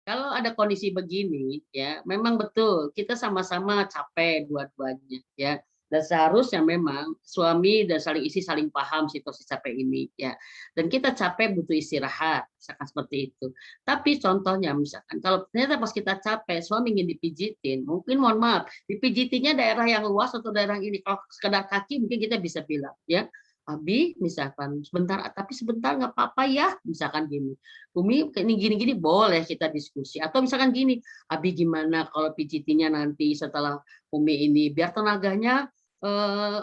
Kalau ada kondisi begini, ya memang betul kita sama-sama capek dua-duanya, ya. Dan seharusnya memang suami dan saling isi saling paham situasi capek ini, ya. Dan kita capek butuh istirahat, misalkan seperti itu. Tapi contohnya misalkan kalau ternyata pas kita capek, suami ingin dipijitin, mungkin mohon maaf, dipijitinnya daerah yang luas atau daerah ini. Kalau sekedar kaki mungkin kita bisa bilang, ya. Abi, misalkan sebentar, tapi sebentar nggak apa-apa ya, misalkan gini. Umi ini gini-gini boleh kita diskusi, atau misalkan gini, Abi gimana kalau pijitinya nanti setelah Umi ini biar tenaganya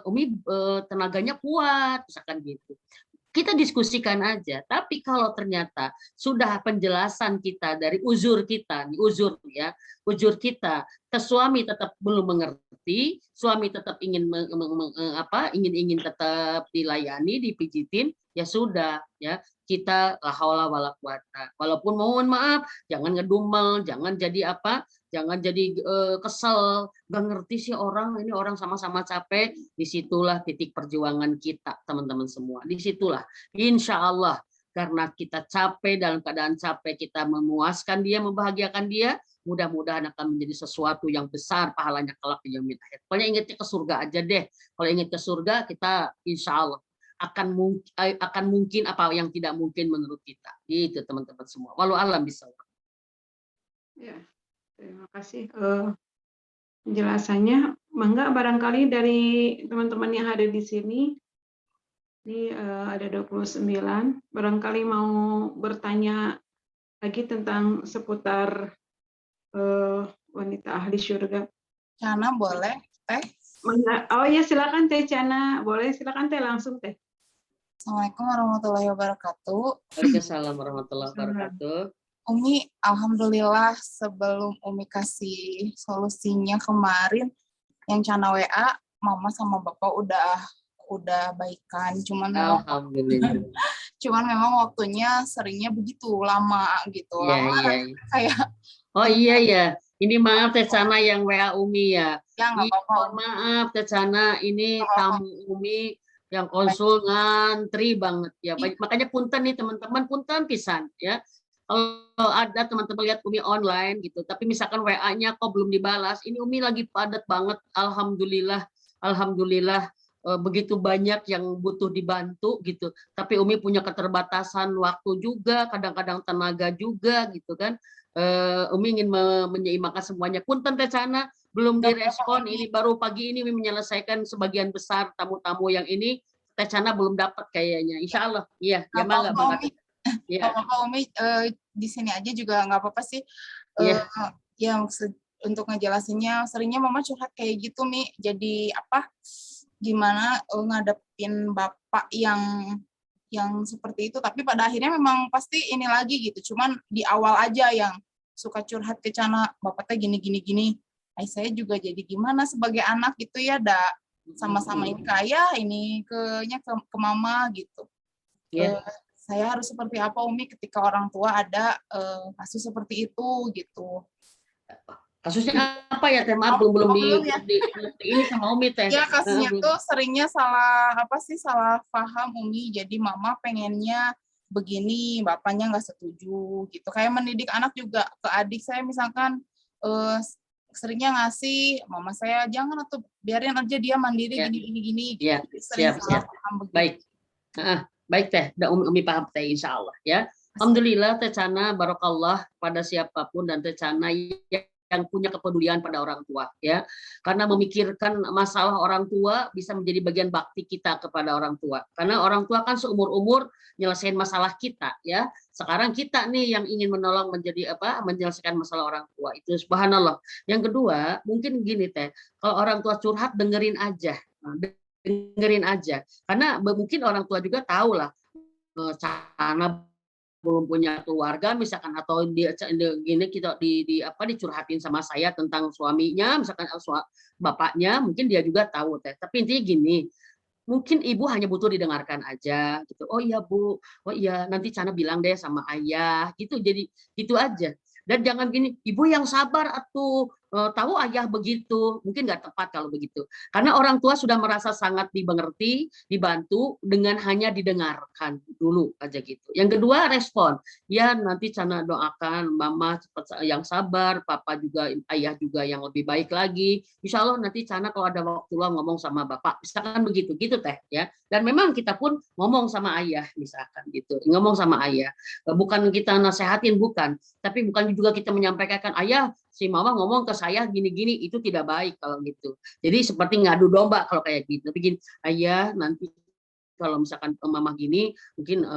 Umi tenaganya kuat, misalkan gitu. Kita diskusikan aja. Tapi kalau ternyata sudah penjelasan kita dari uzur kita, uzur ya, uzur kita ke suami tetap belum mengerti, suami tetap ingin ingin tetap dilayani, dipijitin, ya sudah ya, kita la haula wala quwata. Walaupun mohon maaf, jangan ngedumel, jangan jadi jangan jadi kesel, nggak ngerti sih orang, ini orang sama-sama capek. Disitulah titik perjuangan kita teman-teman semua, disitulah insya Allah, karena kita capek, dalam keadaan capek kita memuaskan dia, membahagiakan dia, mudah-mudahan akan menjadi sesuatu yang besar pahalanya kelak di yaumil akhir. Pokoknya ingatnya ke surga aja deh. Kalau ingat ke surga, kita insya Allah akan mungkin apa yang tidak mungkin menurut kita. Gitu teman-teman semua. Walau alam bisa. Ya, terima kasih penjelasannya. Mangga barangkali dari teman-teman yang ada di sini, ini ada 29, barangkali mau bertanya lagi tentang seputar wanita ahli surga. Cana boleh, Teh? Oh ya, silakan Teh Cana, boleh silakan Teh, langsung Teh. Assalamualaikum warahmatullahi wabarakatuh. Waalaikumsalam warahmatullahi wabarakatuh. Umi, alhamdulillah sebelum Umi kasih solusinya kemarin yang Cana WA, Mama sama Bapak udah baikan. Alhamdulillah. Cuman memang waktunya seringnya begitu lama gitu. Iya, Lama iya. kayak Oh iya ya. Ini maaf Teh Cana yang WA Umi ya. ya nggak Iya, apa-apa. mohon maaf Teh Cana, ini tamu Umi yang konsul ngantri banget ya. Makanya punten nih teman-teman, punten pisan ya. Kalau ada teman-teman lihat Umi online gitu, tapi misalkan WA-nya kok belum dibalas, ini Umi lagi padat banget. Alhamdulillah, alhamdulillah begitu banyak yang butuh dibantu gitu. Tapi Umi punya keterbatasan waktu juga, kadang-kadang tenaga juga gitu kan. Umi ingin menyeimbangkan semuanya. Punten Teh Cana, belum direspon. Ini baru pagi ini Umi menyelesaikan sebagian besar tamu-tamu yang ini. Teh Cana belum dapat kayaknya. Insya Allah. Iya, ya mangga. Ya. Kalau Umi di sini aja juga nggak apa-apa sih. Ya maksud untuk ngejelasinnya, seringnya Mama curhat kayak gitu Mi. Jadi gimana ngadepin bapak yang seperti itu. Tapi pada akhirnya memang pasti ini lagi gitu. Cuman di awal aja yang suka curhat ke Cana, bapaknya gini. Saya juga jadi gimana sebagai anak gitu ya, sama-sama ini kaya, ini ke Mama gitu. Saya harus seperti apa Umi ketika orang tua ada kasus seperti itu gitu. Kasusnya apa ya Teh? Maaf belum ini sama Umi Teh. Ya kasusnya tuh seringnya salah paham Umi. Jadi Mama pengennya begini, bapaknya nggak setuju gitu. Kayak mendidik anak juga ke adik saya misalkan seringnya ngasih, Mama saya jangan atau biarin aja dia mandiri gini. Ya, sering salah paham begitu. Baik. Baik Teh, Umi paham Teh insya Allah ya. Alhamdulillah Teh Cana, barokallah pada siapapun dan Teh Cana yang punya kepedulian pada orang tua ya. Karena memikirkan masalah orang tua bisa menjadi bagian bakti kita kepada orang tua. Karena orang tua kan seumur-umur nyelesain masalah kita ya. Sekarang kita nih yang ingin menolong menyelesaikan masalah orang tua. Itu subhanallah. Yang kedua, mungkin gini Teh, kalau orang tua curhat dengerin aja. Karena mungkin orang tua juga tahu lah Cana belum punya keluarga misalkan, atau dia gini kita dicurhatin sama saya tentang suaminya misalkan, bapaknya mungkin dia juga tahu Teh. Tapi intinya gini, mungkin ibu hanya butuh didengarkan aja gitu. Oh iya Bu, oh iya nanti Cana bilang deh sama ayah gitu. Jadi gitu aja. Dan jangan gini, ibu yang sabar atuh, tahu ayah begitu, mungkin nggak tepat kalau begitu. Karena orang tua sudah merasa sangat dimengerti, dibantu dengan hanya didengarkan dulu aja gitu. Yang kedua respon, ya nanti Cana doakan Mama cepat yang sabar, Papa juga, ayah juga yang lebih baik lagi. Insya Allah nanti Cana kalau ada waktu lah ngomong sama Bapak, misalkan begitu gitu Teh ya. Dan memang kita pun ngomong sama ayah misalkan gitu, ngomong sama ayah. Bukan kita nasehatin, bukan, tapi bukan juga kita menyampaikan ayah si Mama ngomong ke saya gini-gini, itu tidak baik kalau gitu. Jadi seperti ngadu domba kalau kayak gitu. Tapi gini, ayah nanti kalau misalkan Mama gini, mungkin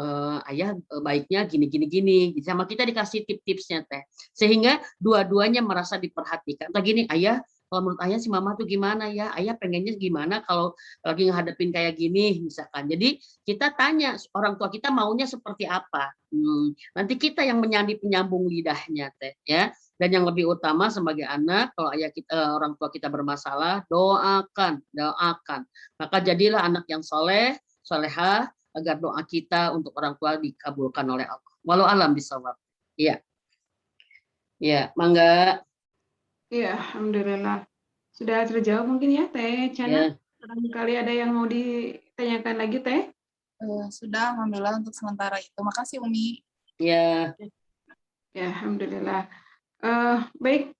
ayah baiknya gini. Sama kita dikasih tips-tipsnya Teh. Sehingga dua-duanya merasa diperhatikan. Atau gini, ayah kalau menurut ayah si Mama tuh gimana ya? Ayah pengennya gimana kalau lagi ngadepin kayak gini misalkan. Jadi kita tanya orang tua kita maunya seperti apa. Nanti kita yang penyambung lidahnya Teh ya. Dan yang lebih utama sebagai anak, kalau ayah kita, orang tua kita bermasalah, doakan. Maka jadilah anak yang solehah, agar doa kita untuk orang tua dikabulkan oleh Allah. Walau alam bisawab. Iya. Iya, mangga. Iya, alhamdulillah. Sudah terjawab mungkin ya Teh Cana. Barangkali ada yang mau ditanyakan lagi Teh? Sudah, alhamdulillah untuk sementara itu. Makasih Umi. Ya. Ya, alhamdulillah. Baik,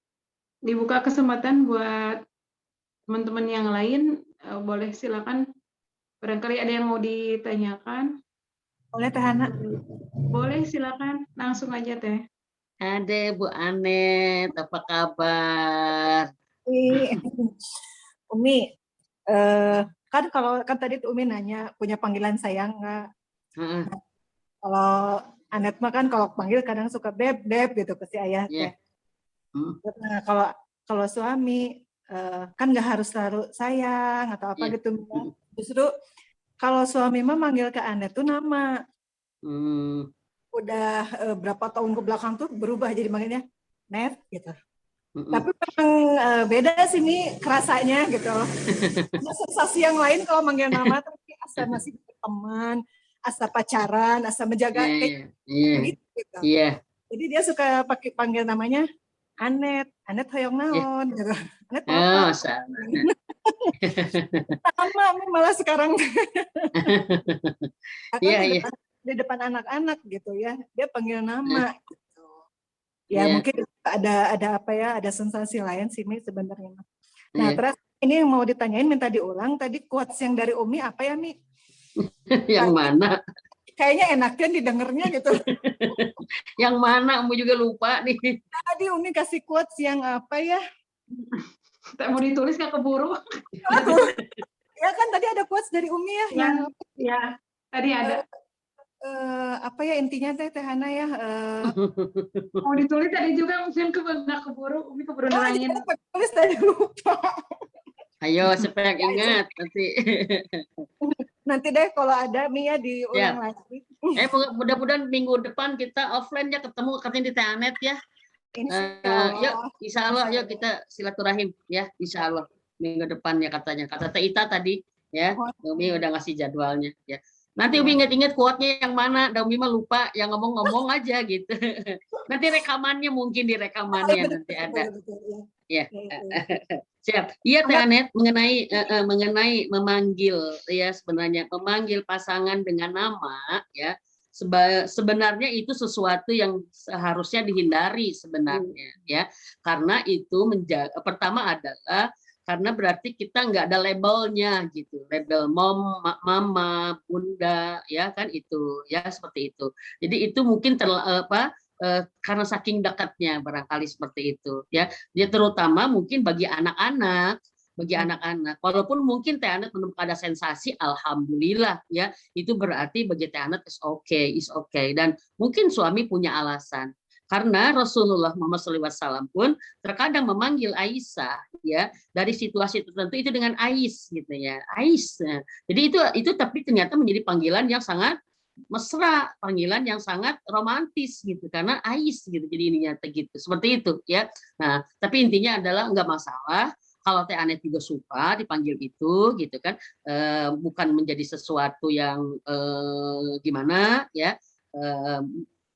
dibuka kesempatan buat teman-teman yang lain. Boleh silakan. Barangkali ada yang mau ditanyakan. Boleh Teh Hana? Boleh silakan. Langsung aja Teh. Ada Bu Anet, apa kabar? Umi, kan tadi Umi nanya punya panggilan sayang nggak? Kalau Anet mah kan kalau panggil kadang suka beb gitu ke si ayah teh. Nah kalau suami kan nggak harus selalu sayang atau apa gitu. Justru Kalau suami mah manggil ke Anet tuh nama. Udah berapa tahun ke belakang tuh berubah jadi manggilnya Net gitu. Tapi memang beda sih nih kerasanya gitu. Ada sensasi yang lain kalau manggil nama, tapi asa masih berteman, asa pacaran, asa menjaga kayak gitu. Jadi dia suka pakai panggil namanya Anet hoyong naon gitu. Anet apa? Sama malah sekarang di depan anak-anak gitu ya, dia panggil nama gitu. Ya mungkin ada apa ya, ada sensasi lain sih Mi sebenarnya. Nah terus ini yang mau ditanyain, minta diulang tadi quotes yang dari Umi apa ya Mi? Yang mana? Kayaknya enaknya didengarnya gitu. Yang mana? Umi juga lupa nih. Tadi Umi kasih quotes yang apa ya? Tak mau ditulis nggak keburu. Ya kan tadi ada quotes dari Umi ya. Yang tadi ada. Apa ya intinya Teh Hana ya? Mau ditulis tadi juga mungkin nggak keburu. Umi keburu nerangin. Tulis tadi lupa. Ayo supaya ingat nanti. Nanti deh kalau ada Mia diulang lagi. Mudah-mudahan minggu depan kita offline ya, ketemu katanya di Anet ya. Insya Allah yuk kita silaturahim ya, Insya Allah minggu depan ya katanya. Kata Teh Ita tadi ya, Umi udah ngasih jadwalnya ya. Nanti Umi inget-inget quote-nya yang mana, Umi mah lupa, yang ngomong-ngomong aja gitu. Nanti rekamannya mungkin di rekamannya nanti ada. Ya. Siap. Iya Teh Anet mengenai memanggil ya, sebenarnya memanggil pasangan dengan nama ya. Sebenarnya itu sesuatu yang seharusnya dihindari sebenarnya ya, karena itu pertama adalah karena berarti kita nggak ada labelnya gitu, label mom, mama, bunda ya kan, itu ya seperti itu. Jadi itu mungkin karena saking dekatnya barangkali seperti itu ya. Dia terutama mungkin bagi anak-anak, walaupun mungkin Teh Anet menemukan ada sensasi, alhamdulillah ya, itu berarti bagi Teh Anet is okay. Dan mungkin suami punya alasan, karena Rasulullah Muhammad SAW pun terkadang memanggil Aisyah ya dari situasi tertentu itu dengan Ais gitu ya, Ais. Jadi itu tapi ternyata menjadi panggilan yang sangat mesra, panggilan yang sangat romantis gitu, karena Ais gitu, jadi ininya gitu, seperti itu ya. Nah tapi intinya adalah nggak masalah kalau Teh Anet juga suka dipanggil itu gitu kan, bukan menjadi sesuatu yang gimana ya.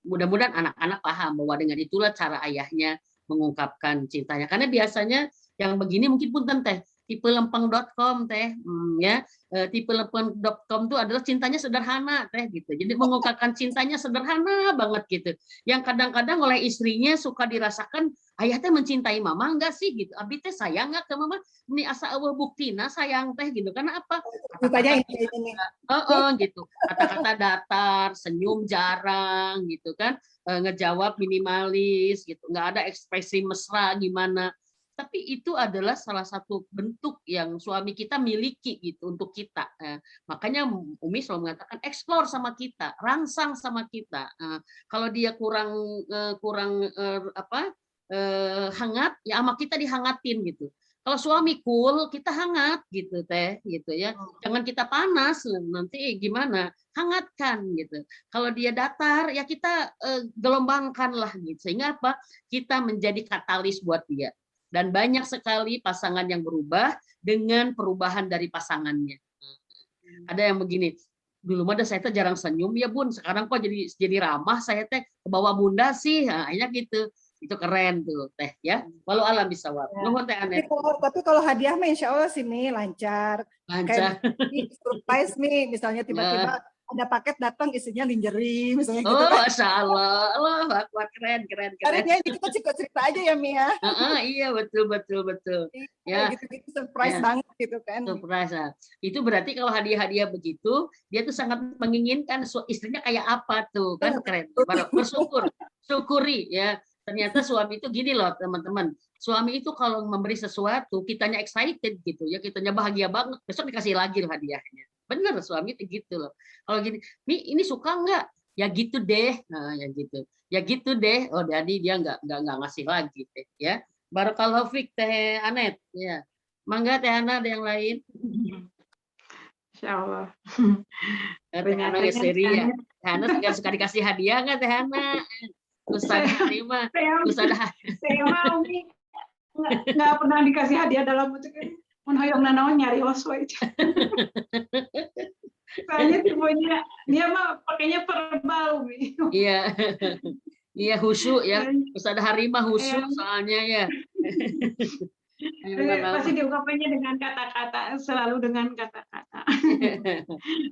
Mudah-mudahan anak-anak paham bahwa dengan itulah cara ayahnya mengungkapkan cintanya. Karena biasanya yang begini mungkin punten Teh, tipe lempeng.com Teh, ya. Tipe lempeng.com itu adalah cintanya sederhana Teh gitu. Jadi mengungkapkan cintanya sederhana banget gitu. Yang kadang-kadang oleh istrinya suka dirasakan, ayah Teh mencintai mama enggak sih gitu. Abi Teh sayang enggak ke mama? Ini asa eueuh buktina sayang Teh gitu. Karena apa? Gitu. Kata-kata datar, senyum jarang gitu kan. Ngejawab minimalis gitu. Nggak ada ekspresi mesra gimana. Tapi itu adalah salah satu bentuk yang suami kita miliki gitu untuk kita. Makanya Umi selalu mengatakan explore sama kita, rangsang sama kita. Kalau dia kurang hangat, ya sama kita dihangatin gitu. Kalau suami cool, kita hangat gitu Teh, gitu ya. Jangan kita panas, nanti gimana? Hangatkan gitu. Kalau dia datar, ya kita gelombangkan lah gitu. Sehingga apa? Kita menjadi katalis buat dia. Dan banyak sekali pasangan yang berubah dengan perubahan dari pasangannya. Ada yang begini, dulu mah saya teh jarang senyum ya Bun, sekarang kok jadi ramah, saya teh ke bawah bunda sih, akhirnya gitu. Itu keren tuh Teh ya. Walau alam bisawab. Nuhun Teh Anet. Tapi kalau hadiah mah insya Allah sih Mi lancar. Lancar. Kayak surprise Mi, misalnya tiba-tiba ada paket datang isinya lingerie misalnya gitu kan. Oh, Masya Allah. Allah, keren. Karena kita cerita aja ya Mi ya. Iya, betul. Ya. Gitu surprise banget gitu kan. Surprise. Itu berarti kalau hadiah-hadiah begitu, dia tuh sangat menginginkan istrinya kayak apa tuh, kan keren. Bersyukur, syukuri ya. Ternyata suami itu gini loh teman-teman. Suami itu kalau memberi sesuatu, kitanya excited gitu ya, kitanya bahagia banget. Besok dikasih lagi loh hadiahnya. Benar, suami itu gitu loh. Kalau gini, Mi ini suka nggak? Ya gitu deh. Nah, ya gitu deh. Oh, jadi dia nggak ngasih lagi deh ya. Barakallahu fiik Teh Anet ya. Mangga Teh Ana, ada yang lain? Insya Allah. Teh Hana ya seri ya. Teh Hana suka dikasih hadiah nggak Teh Hana? Ustadz Harima. Saya mau Umi nggak pernah dikasih hadiah dalam bentuk ini. Menhoyong nanaon nyari waswa itu. Soalnya tipenya dia mah pakainya verbal Umi. Iya. Iya khusyuk ya. Ustadz Harima khusyuk soalnya ya. Pasti diungkapkannya dengan kata-kata, selalu dengan kata-kata.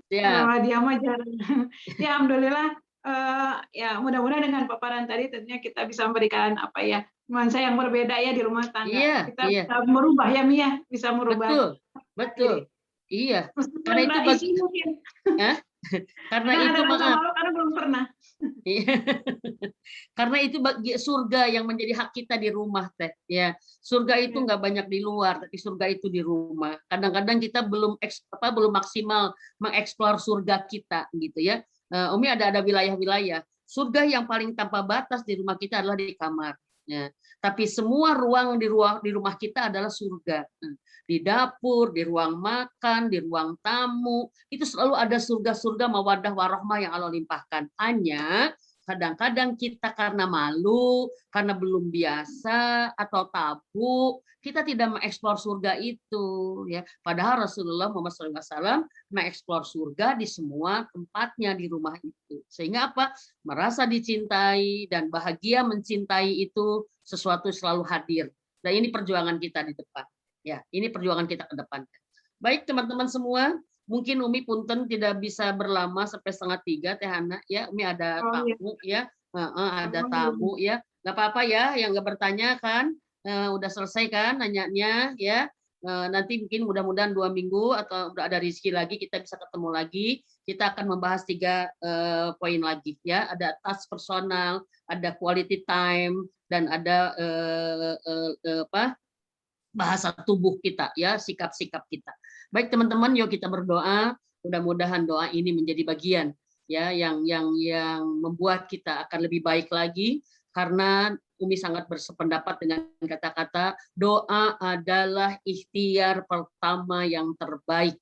Ya. Kalau dia mah jarang. Ya alhamdulillah, ya mudah-mudahan dengan paparan tadi tentunya kita bisa memberikan apa ya nuansa yang berbeda ya di rumah tangga. Iya, kita bisa merubah ya Mia, bisa merubah. Betul. Iya. Karena itu bagi mungkin. Karena itu maaf. Karena belum pernah. Karena itu bagi surga yang menjadi hak kita di rumah Teh. Ya, surga itu nggak banyak di luar, tapi surga itu di rumah. Kadang-kadang kita belum maksimal mengeksplor surga kita gitu ya. Umi ada wilayah-wilayah. Surga yang paling tanpa batas di rumah kita adalah di kamar. Ya. Tapi semua ruang di rumah kita adalah surga. Di dapur, di ruang makan, di ruang tamu, itu selalu ada surga-surga mawaddah warahmah yang Allah limpahkan. Hanya kadang-kadang kita karena malu, karena belum biasa atau tabu, kita tidak mengeksplor surga itu. Ya, padahal Rasulullah Muhammad SAW mengeksplor surga di semua tempatnya di rumah itu. Sehingga apa? Merasa dicintai dan bahagia mencintai itu sesuatu selalu hadir. Dan ini perjuangan kita di depan. Ya, ini perjuangan kita ke depan. Baik teman-teman semua, mungkin Umi punten tidak bisa berlama sampai 2:30 Teh Hana ya. Umi ada tamu ya, ada tamu ya. Nggak apa-apa ya, yang nggak bertanya kan, udah selesai kan nanyanya ya. Nanti mungkin mudah-mudahan 2 minggu atau udah ada rezeki lagi kita bisa ketemu lagi. Kita akan membahas 3 poin lagi ya. Ada touch personal, ada quality time, dan ada bahasa tubuh kita ya, sikap-sikap kita. Baik teman-teman, yuk kita berdoa. Mudah-mudahan doa ini menjadi bagian ya yang membuat kita akan lebih baik lagi, karena Umi sangat bersependapat dengan kata-kata doa adalah ikhtiar pertama yang terbaik.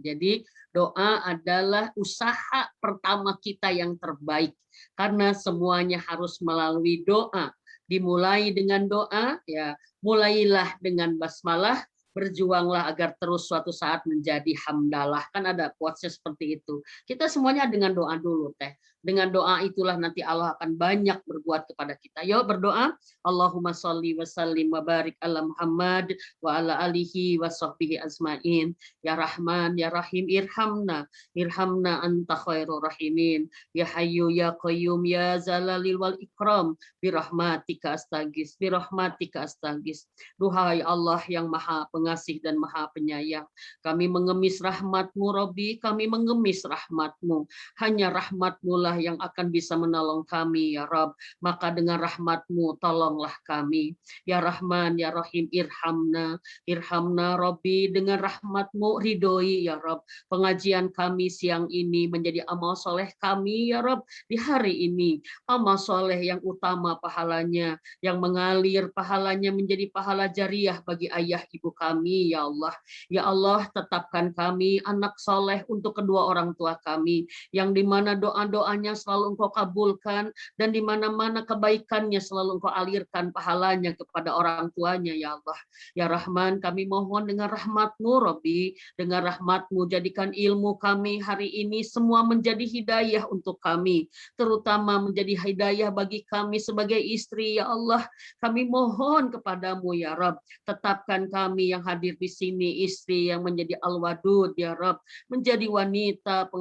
Jadi doa adalah usaha pertama kita yang terbaik, karena semuanya harus melalui doa. Dimulai dengan doa, ya mulailah dengan basmalah, berjuanglah agar terus suatu saat menjadi hamdalah. Kan ada quotes seperti itu. Kita semuanya dengan doa dulu Teh. Dengan doa itulah nanti Allah akan banyak berbuat kepada kita. Yuk berdoa. Allahumma sholli wa sallim wa barik ala Muhammad wa ala alihi wa sahbihi azmain. Ya Rahman, ya Rahim, irhamna. Irhamna anta khairur rahimin. Ya Hayyu, ya Qayyum, ya Zalalil wal Ikram. Birahmatika astagis. Birahmatika astagis. Duhai Allah yang maha pengasih dan maha penyayang. Kami mengemis rahmat-Mu, Rabbi. Kami mengemis rahmat-Mu. Hanya rahmat-Mu lah yang akan bisa menolong kami, ya Rabb. Maka dengan rahmat-Mu, tolonglah kami. Ya Rahman, ya Rahim, irhamna. Irhamna, Rabbi. Dengan rahmat-Mu, ridhoi, ya Rabb. Pengajian kami siang ini menjadi amal soleh kami, ya Rabb. Di hari ini, amal soleh yang utama pahalanya, yang mengalir pahalanya menjadi pahala jariah bagi ayah ibu kami, ya Allah. Ya Allah, tetapkan kami anak soleh untuk kedua orang tua kami, yang dimana doa-doanya selalu Engkau kabulkan, dan di mana-mana kebaikannya selalu Engkau alirkan pahalanya kepada orang tuanya, ya Allah. Ya Rahman, kami mohon dengan rahmat-Mu, Rabbi, dengan rahmat-Mu jadikan ilmu kami hari ini semua menjadi hidayah untuk kami, terutama menjadi hidayah bagi kami sebagai istri, ya Allah. Kami mohon kepadamu, ya Rabb, tetapkan kami yang hadir di sini istri yang menjadi al-wadud, ya Rabb, menjadi wanita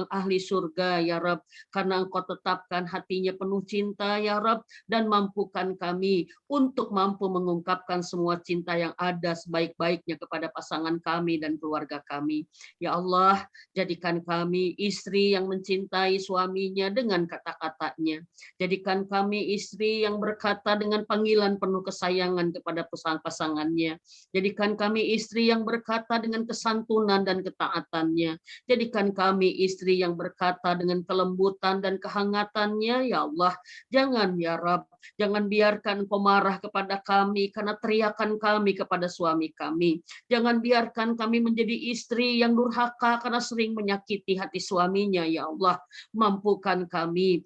ahli surga, ya Rabb, karena Engkau tetapkan hatinya penuh cinta, ya Rabb, dan mampukan kami untuk mampu mengungkapkan semua cinta yang ada sebaik-baiknya kepada pasangan kami dan keluarga kami. Ya Allah, jadikan kami istri yang mencintai suaminya dengan kata-kata kata-katanya. Jadikan kami istri yang berkata dengan panggilan penuh kesayangan kepada pasangannya. Jadikan kami istri yang berkata dengan kesantunan dan ketaatannya. Jadikan kami istri yang berkata dengan kelembutan dan kehangatannya, ya Allah. Jangan ya Rabb, jangan biarkan Engkau marah kepada kami karena teriakan kami kepada suami kami. Jangan biarkan kami menjadi istri yang durhaka karena sering menyakiti hati suaminya, ya Allah. Mampukan kami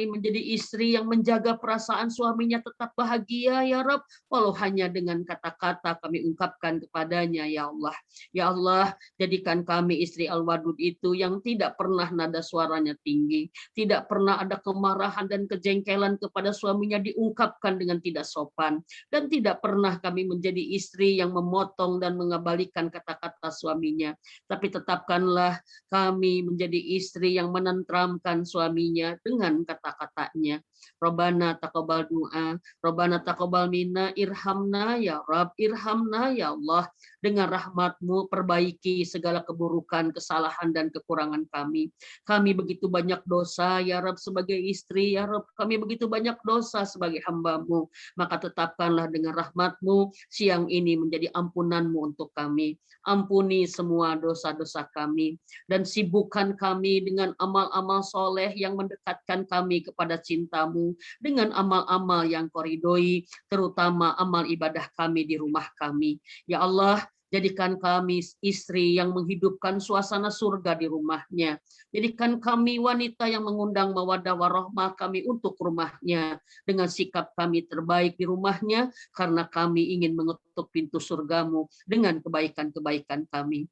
menjadi istri yang menjaga perasaan suaminya tetap bahagia, ya Rabb, walau hanya dengan kata-kata kami ungkapkan kepadanya, ya Allah. Ya Allah, jadikan kami istri Al-Wadud itu yang tidak pernah nada suaranya tinggi, tidak pernah ada kemarahan dan kejengkelan kepada suaminya diungkapkan dengan tidak sopan, dan tidak pernah kami menjadi istri yang memotong dan mengabalikan kata-kata suaminya. Tapi tetapkanlah kami menjadi istri yang menenteramkan suaminya dengan kata-katanya. Rabbana taqabbal du'a, Rabbana taqabbal minna, irhamna ya Rabb, irhamna ya Allah. Dengan rahmat-Mu perbaiki segala keburukan, kesalahan dan kekurangan kami. Kami begitu banyak dosa ya Rabb sebagai istri, ya Rabb, kami begitu banyak dosa sebagai hamba-Mu. Maka tetapkanlah dengan rahmat-Mu siang ini menjadi ampunan-Mu untuk kami. Ampuni semua dosa-dosa kami dan sibukkan kami dengan amal-amal soleh yang mendekatkan kami kepada cinta-Mu, dengan amal-amal yang Kau ridhoi, terutama amal ibadah kami di rumah kami. Ya Allah, jadikan kami istri yang menghidupkan suasana surga di rumahnya. Jadikan kami wanita yang mengundang mawaddah warahmah kami untuk rumahnya. Dengan sikap kami terbaik di rumahnya, karena kami ingin mengetuk pintu surga-Mu dengan kebaikan-kebaikan kami.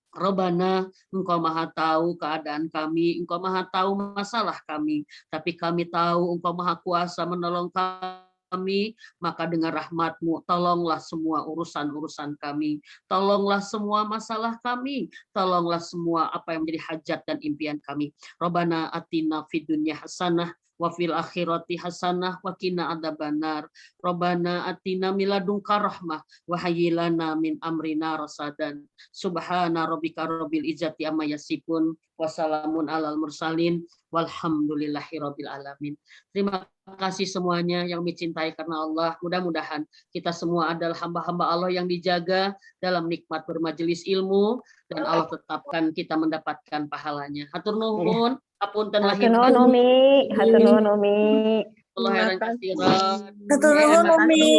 Rabbana, Engkau maha tahu keadaan kami, Engkau maha tahu masalah kami, tapi kami tahu Engkau maha kuasa menolong kami, maka dengan rahmat-Mu tolonglah semua urusan-urusan kami, tolonglah semua masalah kami, tolonglah semua apa yang menjadi hajat dan impian kami. Rabbana atina fid dunya hasanah wa fil akhirati hasanah wa qina adzabannar. Rabbana atina min ladunka rahmah wa hayyi lana min amrina rasadan. Subhana rabbika rabbil izzati amma yasifun wa salamun alal mursalin walhamdulillahi rabbil alamin. Terima kasih semuanya yang dicintai karena Allah. Mudah-mudahan kita semua adalah hamba-hamba Allah yang dijaga dalam nikmat bermajelis ilmu, dan Allah tetapkan kita mendapatkan pahalanya. Hatur nuhun, apunten lahir Hatur nuhun Umi, hatur nuhun Umi. Allah heran kasiran. Hatur nuhun Umi.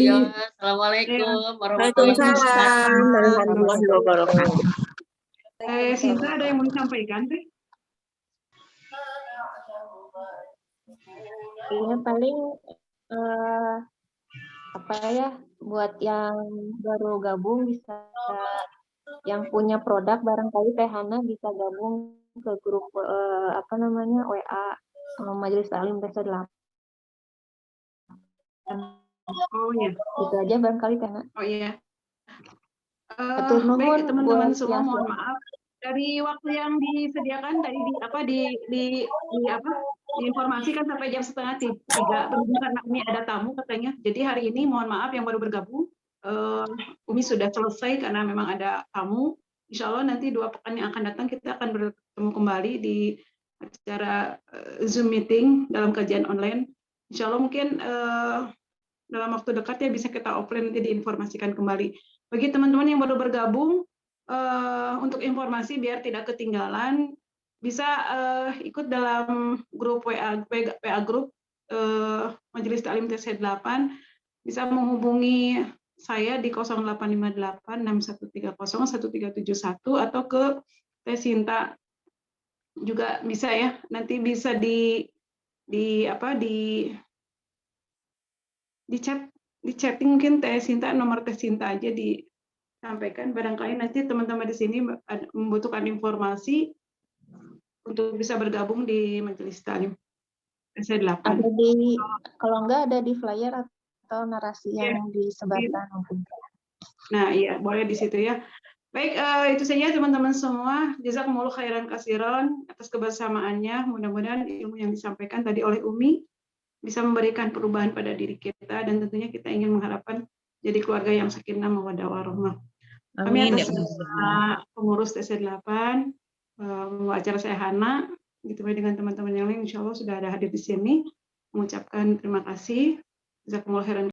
Ya. Assalamualaikum warahmatullahi Waalaikumsalam warahmatullahi wabarakatuh. Sinta, ada yang mau disampaikan teh? Ini paling apa ya, buat yang baru gabung bisa, yang punya produk barangkali Teh Hana bisa gabung ke grup apa namanya WA Majelis Taklim TC 8. Oh ya. Itu aja barangkali Teh Hana. Oh iya. Baik teman-teman semua, mohon maaf dari waktu yang disediakan tadi diinformasikan sampai jam 2:30 karena ini ada tamu katanya. Jadi hari ini mohon maaf yang baru bergabung, Umi sudah selesai karena memang ada tamu. Insya Allah nanti 2 pekan yang akan datang kita akan bertemu kembali di acara Zoom meeting dalam kajian online. Insya Allah mungkin dalam waktu dekat ya bisa kita offline nanti diinformasikan kembali. Bagi teman-teman yang baru bergabung, untuk informasi biar tidak ketinggalan, bisa ikut dalam grup WA grup Majelis Taklim TC 8, bisa menghubungi saya di 085861301371 atau ke Teh Sinta juga bisa ya. Nanti bisa di chatting mungkin Teh Sinta, nomor Teh Sinta aja disampaikan. Barangkali nanti teman-teman di sini membutuhkan informasi untuk bisa bergabung di Majelis Taklim TC 8. Ada kalau enggak ada di flyer atau narasi yang disebarkan mungkin. Nah, iya, boleh di situ ya. Baik, itu saja teman-teman semua. Jazakumullah khairan katsiran atas kebersamaannya. Mudah-mudahan ilmu yang disampaikan tadi oleh Umi bisa memberikan perubahan pada diri kita, dan tentunya kita ingin mengharapkan jadi keluarga yang sakinah mawaddah warahmah. Kami atas nama pengurus TC 8 membawa acara saya Hana, ditemani dengan teman-teman yang lain, insya Allah sudah ada hadir di sini. Mengucapkan terima kasih. Jazakumullah khairan